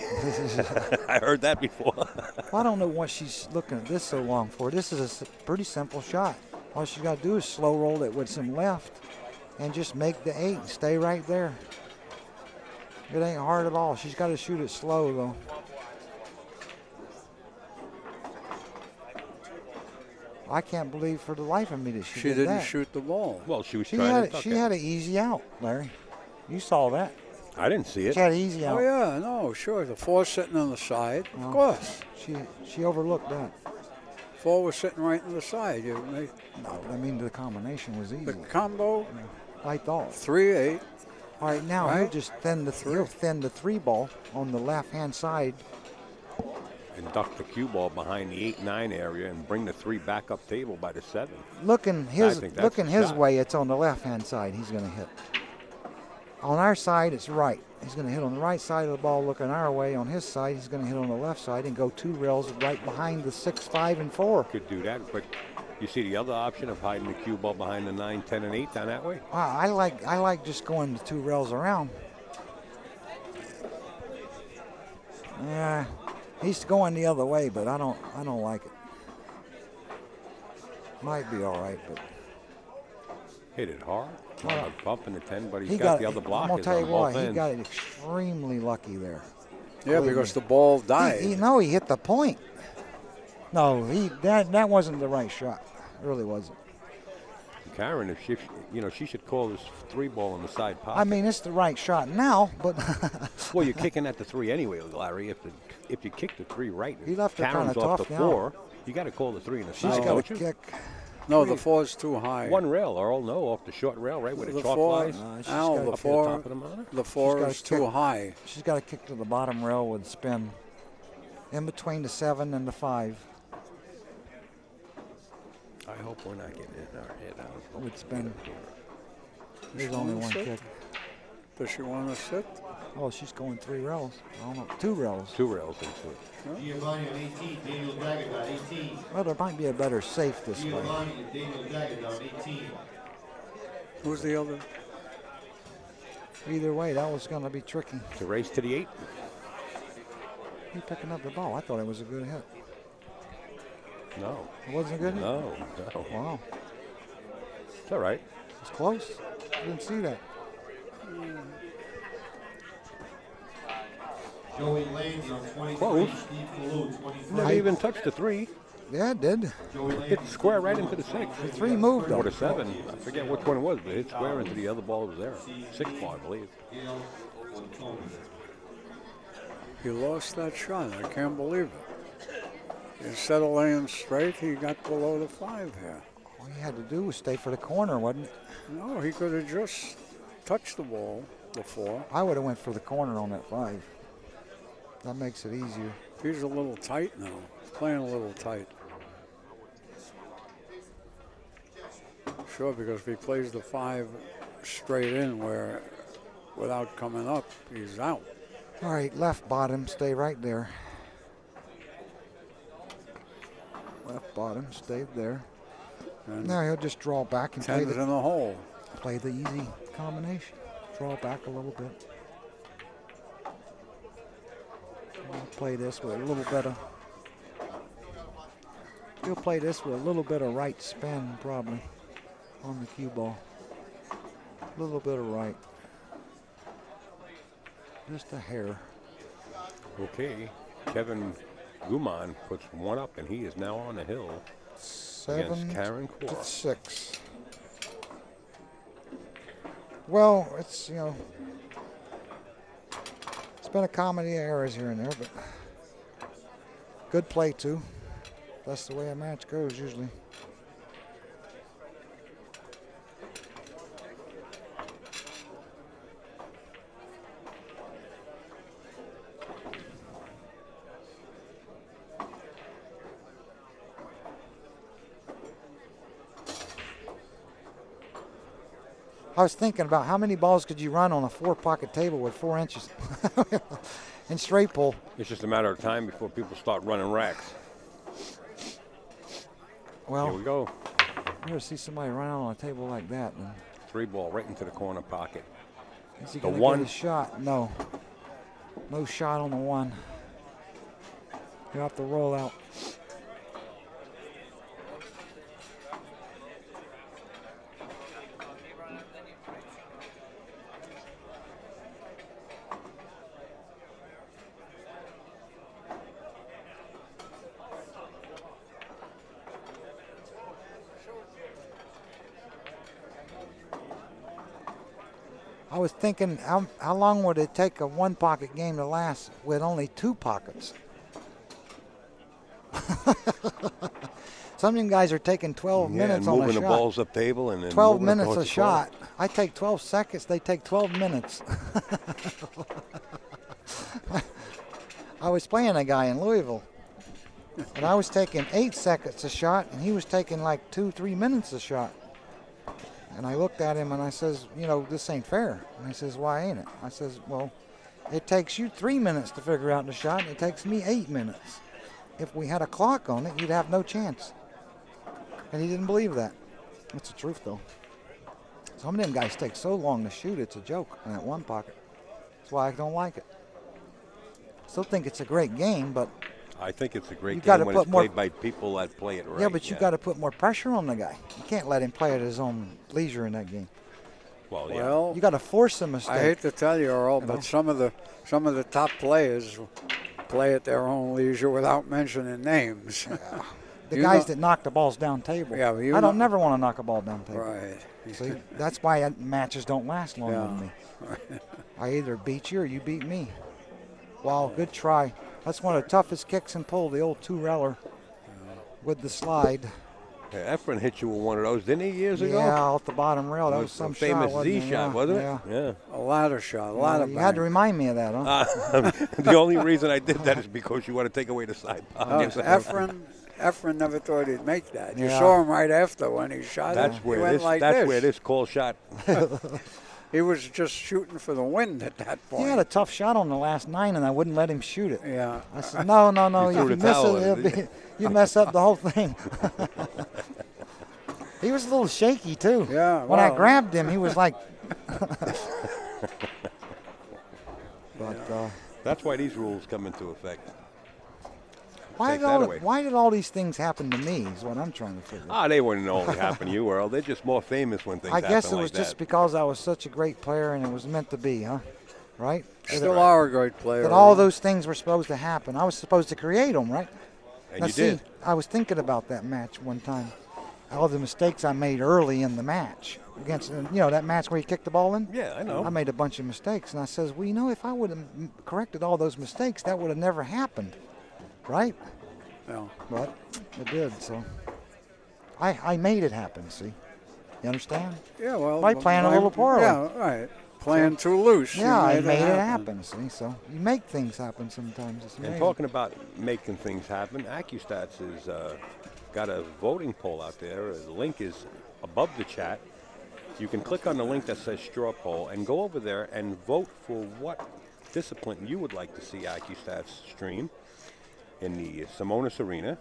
I heard that before. I don't know what she's looking at this so long for. This is a pretty simple shot. All she's got to do is slow roll it with some left and just make the 8 and stay right there. It ain't hard at all. She's got to shoot it slow, though. I can't believe for the life of me that she did didn't that. shoot the ball. Well, she was She trying had an easy out, Larry. You saw that. I didn't see it. She had an easy out. Oh, yeah, no, sure. The 4 sitting on the side, of course. She overlooked that. 4 was sitting right on the side. No, I mean the combination was easy. The combo, I thought. 3-8. All right, now Right. he'll just thin the 3 ball on the left-hand side and duck the cue ball behind the 8-9 area and bring the 3 back up table by the 7. Looking his think that's looking the his shot. way, it's on the left-hand side. He's going to hit. On our side, it's right. He's going to hit on the right side of the ball, looking our way. On his side, he's going to hit on the left side and go 2 rails right behind the 6, 5, and 4. Could do that, but you see the other option of hiding the cue ball behind the 9, 10, and 8 down that way? I like just going the 2 rails around. Yeah, he's going the other way, but I don't like it. Might be all right, but Hit it hard. Well, A bump in the 10, but he he's got the other I'm gonna blockers tell you on what, both he ends. got it extremely lucky there. Yeah, Believe because me. the ball died. He hit the point. No, that wasn't the right shot. It really wasn't. Karen, if she should call this 3 ball on the side pocket. I mean, it's the right shot now, but Well, you're kicking at the 3 anyway, Larry. If you kick the 3 right, He left her Karen's kinda off tough the now. 4. You got to call the 3 in the she's side, got a don't you? kick. No, the 4's too high. 1 rail, Earl. No, off the short rail, right where the The chalk 4, flies. Al, got the up to the 4, top of the monitor. the 4 got is a too kick. high. She's got a kick to the bottom rail with spin in between the 7 and the 5 I hope we're not getting in our head out. with spin. There's only one Sit. kick. Does she want to sit? Oh, she's going 3 rails. I don't know, 2 rails. 2 rails into it. Giovanni on 18, Daniel Dagadon, 18. Well, there might be a better safe this way. Giovanni and Daniel Dagadon, 18. Who's the other? Either way, that was going to be tricky. It's a race to the 8. He picking up the ball. I thought it was a good hit. No. It wasn't a good hit? No. Wow. It's all right. It's close. Didn't see that. Joey Lanes on 23. Close. Steve Kalou, 24. Never even touched the 3. Yeah, it did. Joey Hit Lanes, square right into the 6. The 3 moved Or though. the 7. I forget which one it was, but it hit square into the other ball that was there. 6 ball, I believe. Gail, and Tony. He lost that shot. I can't believe it. Instead of laying straight, he got below the 5 here. All he had to do was stay for the corner, wasn't it? No, he could have just touched the ball, the 4. I would have went for the corner on that 5. That makes it easier. He's a little tight now. He's playing a little tight. Sure, because if he plays the 5 straight in where without coming up, he's out. All right, left bottom, stay right there. Left bottom, stayed there. And Now he'll just draw back and play 10's the, in the hole. play the easy combination. Draw back a little bit. I'll play this with a little bit of. He'll play this with a little bit of right spin probably on the cue ball. A little bit of right. Just a hair. Okay. Kevin Guimond puts 1 up, and he is now on the hill 7 against Karen to Corr. 6. Well, it's, it's been a comedy of errors here and there, but good play too. That's the way a match goes usually. I was thinking about how many balls could you run on a 4-pocket table with 4 inches and straight pull. It's just a matter of time before people start running racks. Well, Here we go. you ever see somebody run out on a table like that? And 3 ball right into the corner pocket. is he The going to one- get a shot? No. No shot on the 1. You have to roll out. I was thinking, how long would it take a 1-pocket game to last with only 2 pockets? Some of you guys are taking 12 minutes and on a moving shot. the balls up table and then 12 moving it minutes towards a the corner. shot. I take 12 seconds. They take 12 minutes. I was playing a guy in Louisville. And I was taking 8 seconds a shot, and he was taking like 2-3 minutes a shot. And I looked at him and I says, you know, this ain't fair. And he says, why ain't it? I says, well, it takes you 3 minutes to figure out the shot, and it takes me 8 minutes. If we had a clock on it, you'd have no chance. And he didn't believe that. That's the truth, though. Some of them guys take so long to shoot, it's a joke in that one pocket. That's why I don't like it. Still think it's a great game, but I think it's a great You game gotta when put it's more- played by people that play it right. yeah, but you got to put more pressure on the guy. You can't let him play at his own leisure in that game. Well, yeah. Well, You got to force a mistake. I hate to tell you, Earl, You know? but some of the top players play at their own leisure without mentioning names. The You guys know- that knock the balls down table. Yeah, but you I don't know- never want to knock a ball down table. Right. See, that's why matches don't last long Yeah. with me. I either beat you or you beat me. Wow, good try. That's one of the toughest kicks and pull, the old 2-reller with the slide. Yeah, Efren hit you with one of those, didn't he, years ago? Yeah, off the bottom rail. That It was some a famous shot, wasn't Z it? shot, Yeah, wasn't yeah. it? Yeah. A ladder shot, a ladder You had to bang. remind me of that, huh? The only reason I did that is because you want to take away the side pocket. Efren never thought he'd make that. You Yeah. saw him right after when he shot That's it. He where went this. like That's this. where this call shot. He was just shooting for the wind at that He point. had a tough shot on the last 9, and I wouldn't let him shoot it. Yeah. I said, no. You If threw you the miss towel it, in, it'll be, you mess up the whole thing. He was a little shaky, too. Yeah, When I well. grabbed him, he was like... But That's why these rules come into effect. why Take did, that away. why did all these things happen to me is what I'm trying to figure out. They wouldn't only happen to you, Earl. They're just more famous when things I happen guess it like was that. just because I was such a great player and it was meant to be, huh? Right? Still are a great player. That all those things were supposed to happen. I was supposed to create them, right? And Now, you see, did. I was thinking about that match one time. All the mistakes I made early in the match against, that match where you kicked the ball in. Yeah, I know. I made a bunch of mistakes, and I says, well, if I would have corrected all those mistakes, that would have never happened, right? Yeah. But it did. So I made it happen. See, you understand? Yeah, well. By playing a little poorly. Yeah, right. Playing too loose. Yeah, I you made it happen. See, so you make things happen sometimes. It's And amazing. talking about making things happen, AccuStats has got a voting poll out there. The link is above the chat. You can click on the link that says Straw Poll and go over there and vote for what discipline you would like to see AccuStats stream in the Simonis Arena.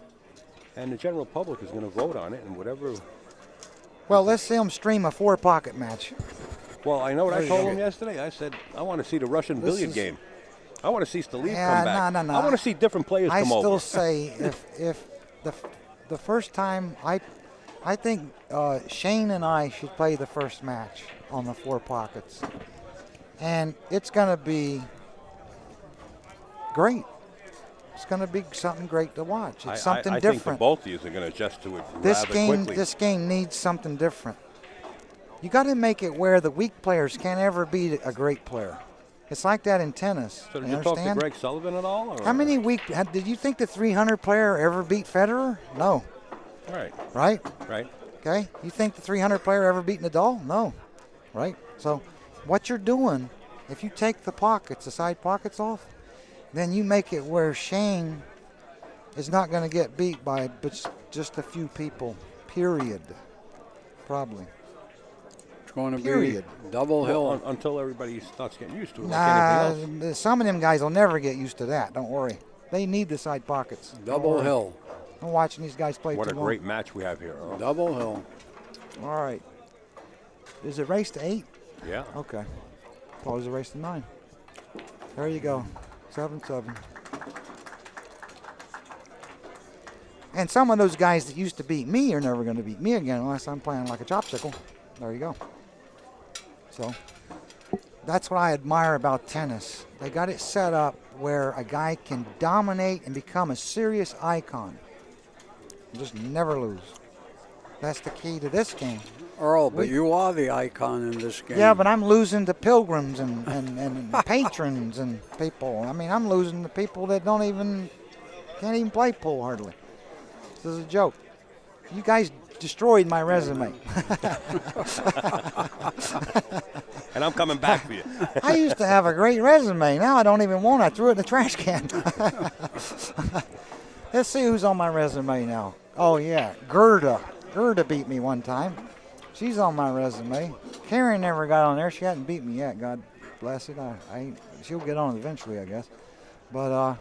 And the general public is going to vote on it, and whatever. Well, let's see them stream a 4-pocket match. Well, I know what There I you told go. him yesterday. I said, I want to see the Russian This billiard is- game. I want to see Staleev Yeah, come back. no. I want to see different players I come still over. say if the first time I think Shane and I should play the first match on the 4 pockets, and it's going to be great. It's going to be something great to watch. It's something I different. think the both of you are going to adjust to it This rather game, quickly. this game needs something different. You got to make it where the weak players can't ever beat a great player. It's like that in tennis. So did you you talk to understand? Greg Sullivan at all? Or? How many did you think the 300 player ever beat Federer? No. Right, Right? right. Okay. You think the 300 player ever beat Nadal? No. Right? So what you're doing, if you take the pockets, the side pockets off, then you make it where Shane is not going to get beat by but just a few people, period. Probably. It's going to Period. be double hill. Until everybody starts getting used to it, like Nah, anything else. some of them guys will never get used to that. Don't worry. They need the side pockets. Don't Double worry. hill. I'm watching these guys play What a too long. great match we have here. Earl. Double hill. All right. Is it race to 8? Yeah. Okay. Thought it was a race to 9. There you go. 7-7. And some of those guys that used to beat me are never going to beat me again unless I'm playing like a chopsicle. There you go. So that's what I admire about tennis. They got it set up where a guy can dominate and become a serious icon. Just never lose. That's the key to this game. Earl, but you are the icon in this game. Yeah, but I'm losing to pilgrims and patrons and people. I mean, I'm losing to people that can't even play pool hardly. This is a joke. You guys destroyed my resume. And I'm coming back for you. I used to have a great resume. Now I don't even want it. I threw it in the trash can. Let's see who's on my resume now. Oh, yeah, Gerda. Gerda beat me one time. She's on my resume. Karen never got on there. She hadn't beat me yet. God bless it. She'll get on eventually, I guess. But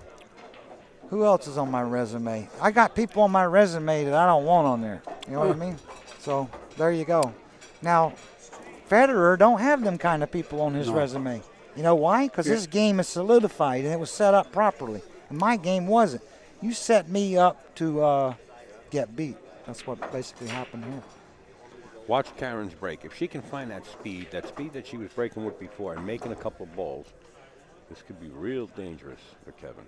who else is on my resume? I got people on my resume that I don't want on there. You know what I mean? So there you go. Now, Federer don't have them kind of people on his resume. You know why? Because his game is solidified and it was set up properly. And my game wasn't. You set me up to get beat. That's what basically happened here. Watch Karen's break. If she can find that speed that she was breaking with before and making a couple of balls, this could be real dangerous for Kevin.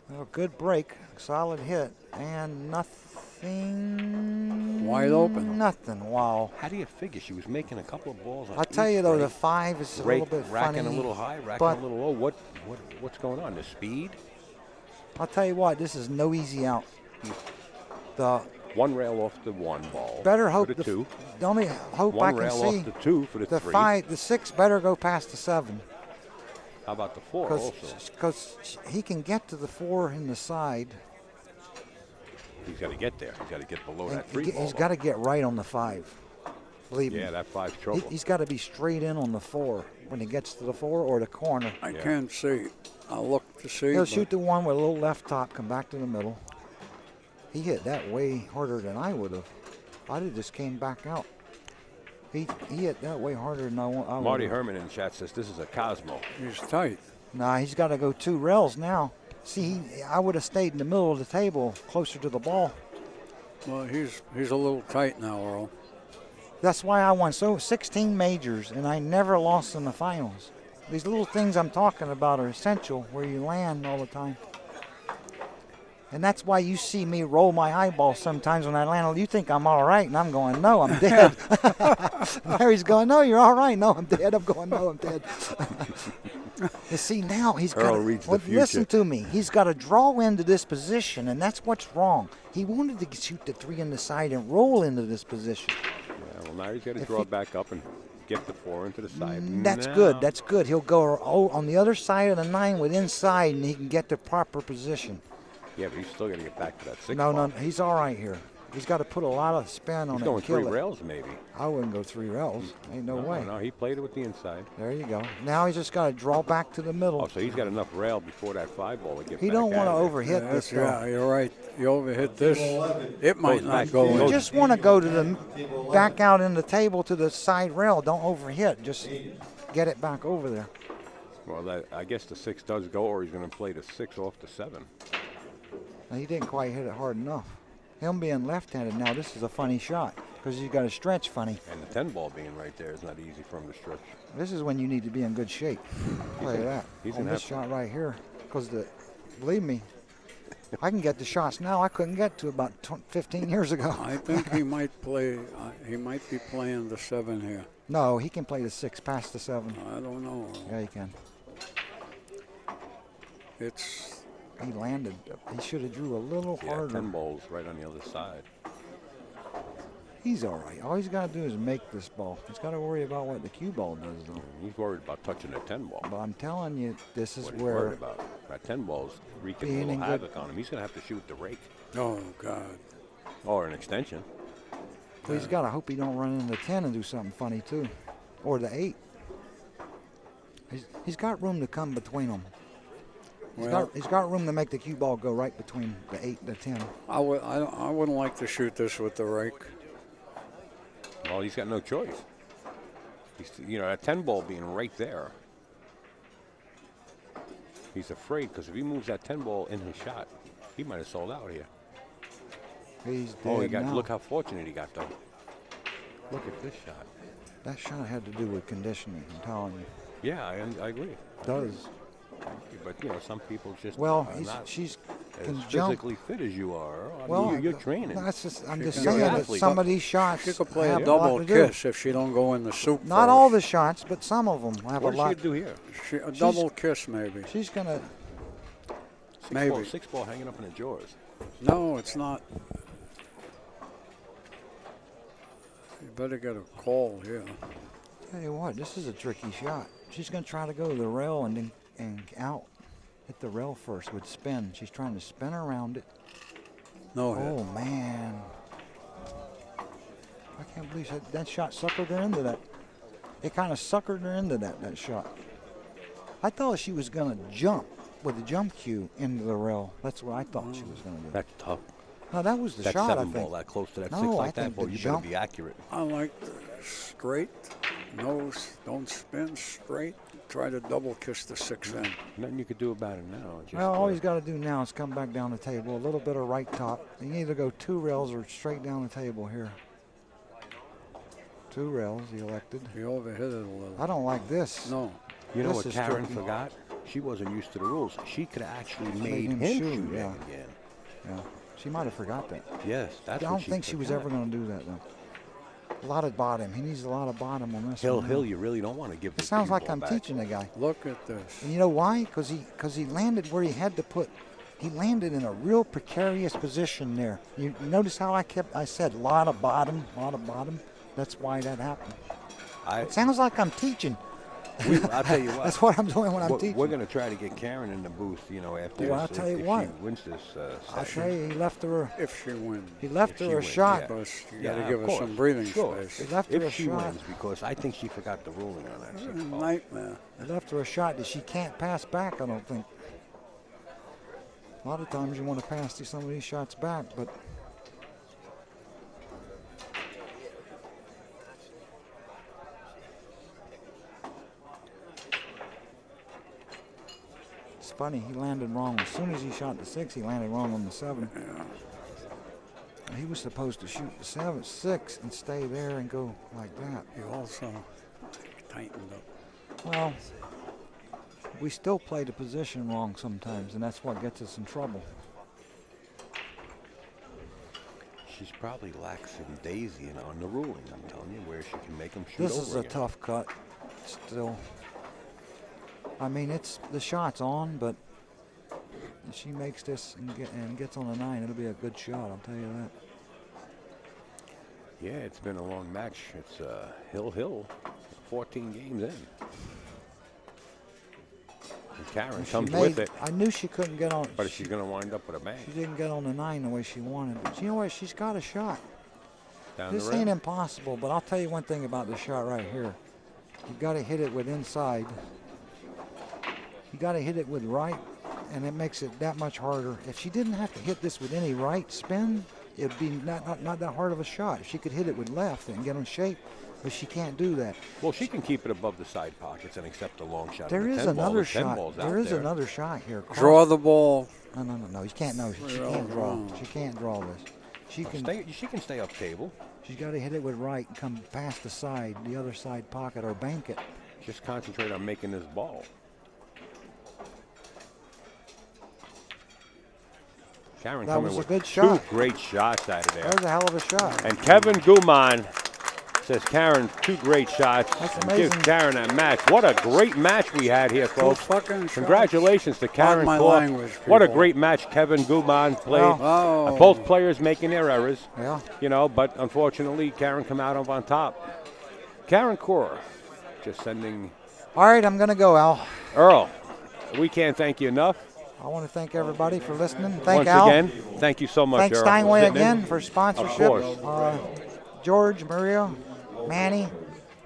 Well, good break, solid hit, and nothing. Wide open. Nothing. Wow. How do you figure she was making a couple of balls on I tell each you though, break, the 5 is a little bit racking funny. a little high, racking but a little low. What's going on? The speed? I'll tell you what, this is no easy out. The One rail off the 1 ball. better hope for the 2. The only hope One I can rail see off the 2 for the 3. 5, the 6 better go past the 7. How about the 4 also? Because he can get to the 4 in the side. He's got to get there. He's got to get below that 3 ball. He's got to get right on the 5. Believe me. Yeah, that 5's trouble. He's got to be straight in on the 4 when he gets to the 4 or the corner. I can't see. I'll look to see. He'll shoot the 1 with a little left top, come back to the middle. He hit that way harder than I would have. I'd have just came back out. He hit that way harder than I would have. Marty Herman in the chat says this is a Cosmo. He's tight. Nah, he's got to go 2 rails now. See, I would have stayed in the middle of the table, closer to the ball. Well, he's a little tight now, Earl. That's why I won 16 majors, and I never lost in the finals. These little things I'm talking about are essential where you land all the time. And that's why you see me roll my eyeball sometimes when I land. You think I'm all right, and I'm going, no, I'm dead. Larry's going, no, you're all right. No, I'm dead. I'm going, no, I'm dead. You see, now he's got Earl reads the future. listen to me. He's got to draw into this position, and that's what's wrong. He wanted to shoot the 3 in the side and roll into this position. Yeah, well, now he's got to draw back up and get the 4 into the side. That's Now- good. That's good. He'll go on the other side of the 9 with inside, and he can get the proper position. Yeah, but he's still got to get back to that 6 No, ball. no, he's all right here. He's got to put a lot of spin on He's it going and kill 3 it. rails maybe. I wouldn't go 3 rails. Ain't no way. No, he played it with the inside. There you go. Now he's just got to draw back to the middle. Oh, so he's got enough rail before that 5 ball to get He back don't want to out of overhit this though. Yeah, you're right. You overhit this. It might Goes not back. go You in. just want to go to the back out in the table to the side rail. Don't overhit. Just get it back over there. Well, I guess the 6 does go, or he's going to play the 6 off the 7. Now, he didn't quite hit it hard enough. Him being left-handed now, this is a funny shot because he's got to stretch funny. And the 10 ball being right there is not easy for him to stretch. This is when you need to be in good shape. Look at that. he's On gonna this have shot right here, because believe me, I can get the shots now I couldn't get to about 15 years ago. I think he might play. He might be playing the 7 here. No, he can play the 6 past the 7. I don't know. Yeah, he can. It's He landed. He should have drew a little Yeah, harder. 10 balls right on the other side. He's all right. All he's got to do is make this ball. He's got to worry about what the cue ball does, though. He's worried about touching the 10 ball. But I'm telling you, this is What he's where worried about. That 10 ball's wreaking a Being little in good- havoc on him. He's going to have to shoot the rake oh God. or an extension. well, he's got to hope he don't run into 10 and do something funny too, or the 8. He's got room to come between them. He's got room to make the cue ball go right between the 8 and the 10. I wouldn't like to shoot this with the rake. Well, he's got no choice. That 10 ball being right there. He's afraid because if he moves that 10 ball in his shot, he might have sold out here. He's dead Oh, he got. now. Look how fortunate he got though. Look at this shot. That shot had to do with conditioning, I'm telling you. Yeah, I agree. It does. But some people just Well, are not she's as can jump. physically fit as you are. I mean, Well, you're training. That's just, I'm just can saying be an that athlete. some of these shots She could play have a lot double to do. kiss if she don't go in the soup. Not all the shots, but some of them have What a does lot. she do here? A double kiss maybe. She's gonna. Maybe. 6 ball hanging up in the drawers. No, it's not. You better get a call here. Tell you what, this is a tricky shot. She's gonna try to go to the rail and out. hit the rail first with spin. She's trying to spin around it. No hit. Oh, man. I can't believe that shot suckered her into that. It kind of suckered her into that shot. I thought she was going to jump with the jump cue into the rail. That's what I thought she was going to do. That's tough. No, that was the That shot, I 7 think. ball that close to that No, 6 I like think that, boy, the you jump- better be accurate. I like straight, don't spin straight. Try to double kiss the 6 in. Nothing you could do about it now. Just, Well, all he's got to do now is come back down the table. A little bit of right top. You can either go 2 rails or straight down the table here. 2 rails, he elected. He overhit it a little. I don't like this. No. You know This what is Karen tricky. forgot? She wasn't used to the rules. She could have actually made him him shoot, shoot yeah. it again. Yeah, she might have forgot that. Yes, that's I what don't think she was forgot. ever going to do that, though. A lot of bottom. He needs a lot of bottom on this Hill, one. Hill, you really don't want to give It this sounds cue like ball I'm back. teaching the guy. Look at this. And you know why? Because he landed where he had to put. He landed in a real precarious position there. You notice how I said a lot of bottom. That's why that happened. It sounds like I'm teaching. I'll tell you what. That's what I'm doing when I'm teaching. We're going to try to get Karen in the booth, after Well, I'll this, tell you if what. she wins this I'll session. tell you, he left her. If she wins. He left If her she a wins, shot. yeah. But you Yeah, got to of give her course, some breathing sure. space. He left her a If she shot. wins, because I think she forgot the ruling on that 6 ball. Nightmare. He left her a shot that she can't pass back. I don't think. A lot of times you want to pass some of these shots back, but. It's funny, he landed wrong. As soon as he shot the 6, he landed wrong on the 7. He was supposed to shoot the 6 and stay there and go like that. He also tightened up. Well, we still play the position wrong sometimes, and that's what gets us in trouble. She's probably lax in Daisy on the ruling, I'm telling you, where she can make him shoot This over is a again. tough cut still. I mean, the shot's on, but if she makes this and gets on a 9, it'll be a good shot, I'll tell you that. Yeah, it's been a long match. It's Hill, 14 games in. And Karen She comes made- with it, I knew she couldn't get on. but she's going to wind up with a bang She didn't get on the 9 the way she wanted. But you know what? She's got a shot. down This the ain't rail. impossible, but I'll tell you one thing about this shot right here. You got to hit it with inside. You got to hit it with right, and it makes it that much harder. If she didn't have to hit this with any right spin, it'd be not that hard of a shot. If she could hit it with left and get in shape, but she can't do that. Well, she can keep it above the side pockets and accept a long shot. There on the is 10 ball. another The 10 shot. ball's out There is there. another shot here. Draw the ball. No. You can't. No, she can't draw. She can't draw this. She can. She can stay up table. She's got to hit it with right and come past the side, the other side pocket, or bank it. Just concentrate on making this ball. Karen That coming was a with good 2 shot. great shots out of there. That was a hell of a shot. And Kevin Guimond says, Karen, 2 great shots. That's And gives amazing. Karen that match. What a great match we had here, folks. fucking shots. Congratulations to Karen my Corr. language, What a people. great match Kevin Guimond played. Well, Oh. Both players making their errors, Yeah. but unfortunately, Karen come out on top. Karen Corr just sending All right, I'm going to go, Al. Earl. We can't thank you enough. I want to thank everybody for listening. Thank Once Al. again, thank you so much, Thanks Earl. Steinway Sitting in. again for sponsorship. course. George, Maria, Manny,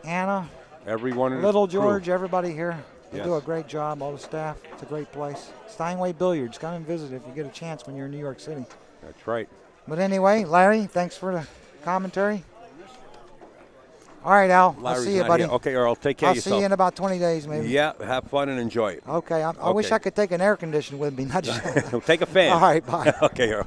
Anna, Everyone in Little the crew. George, everybody here. They Yes. do a great job, all the staff. It's a great place. Steinway Billiards. Come and visit if you get a chance when you're in New York City. That's right. But anyway, Larry, thanks for the commentary. All right, Al. I'll Larry's see you, not buddy. here. Okay, Earl, take care I'll of yourself. see you in about 20 days, maybe. Yeah, have fun and enjoy it. Okay. I wish Okay. I could take an air conditioner with me. Not just. Take a fan. All right, bye. Okay, Earl.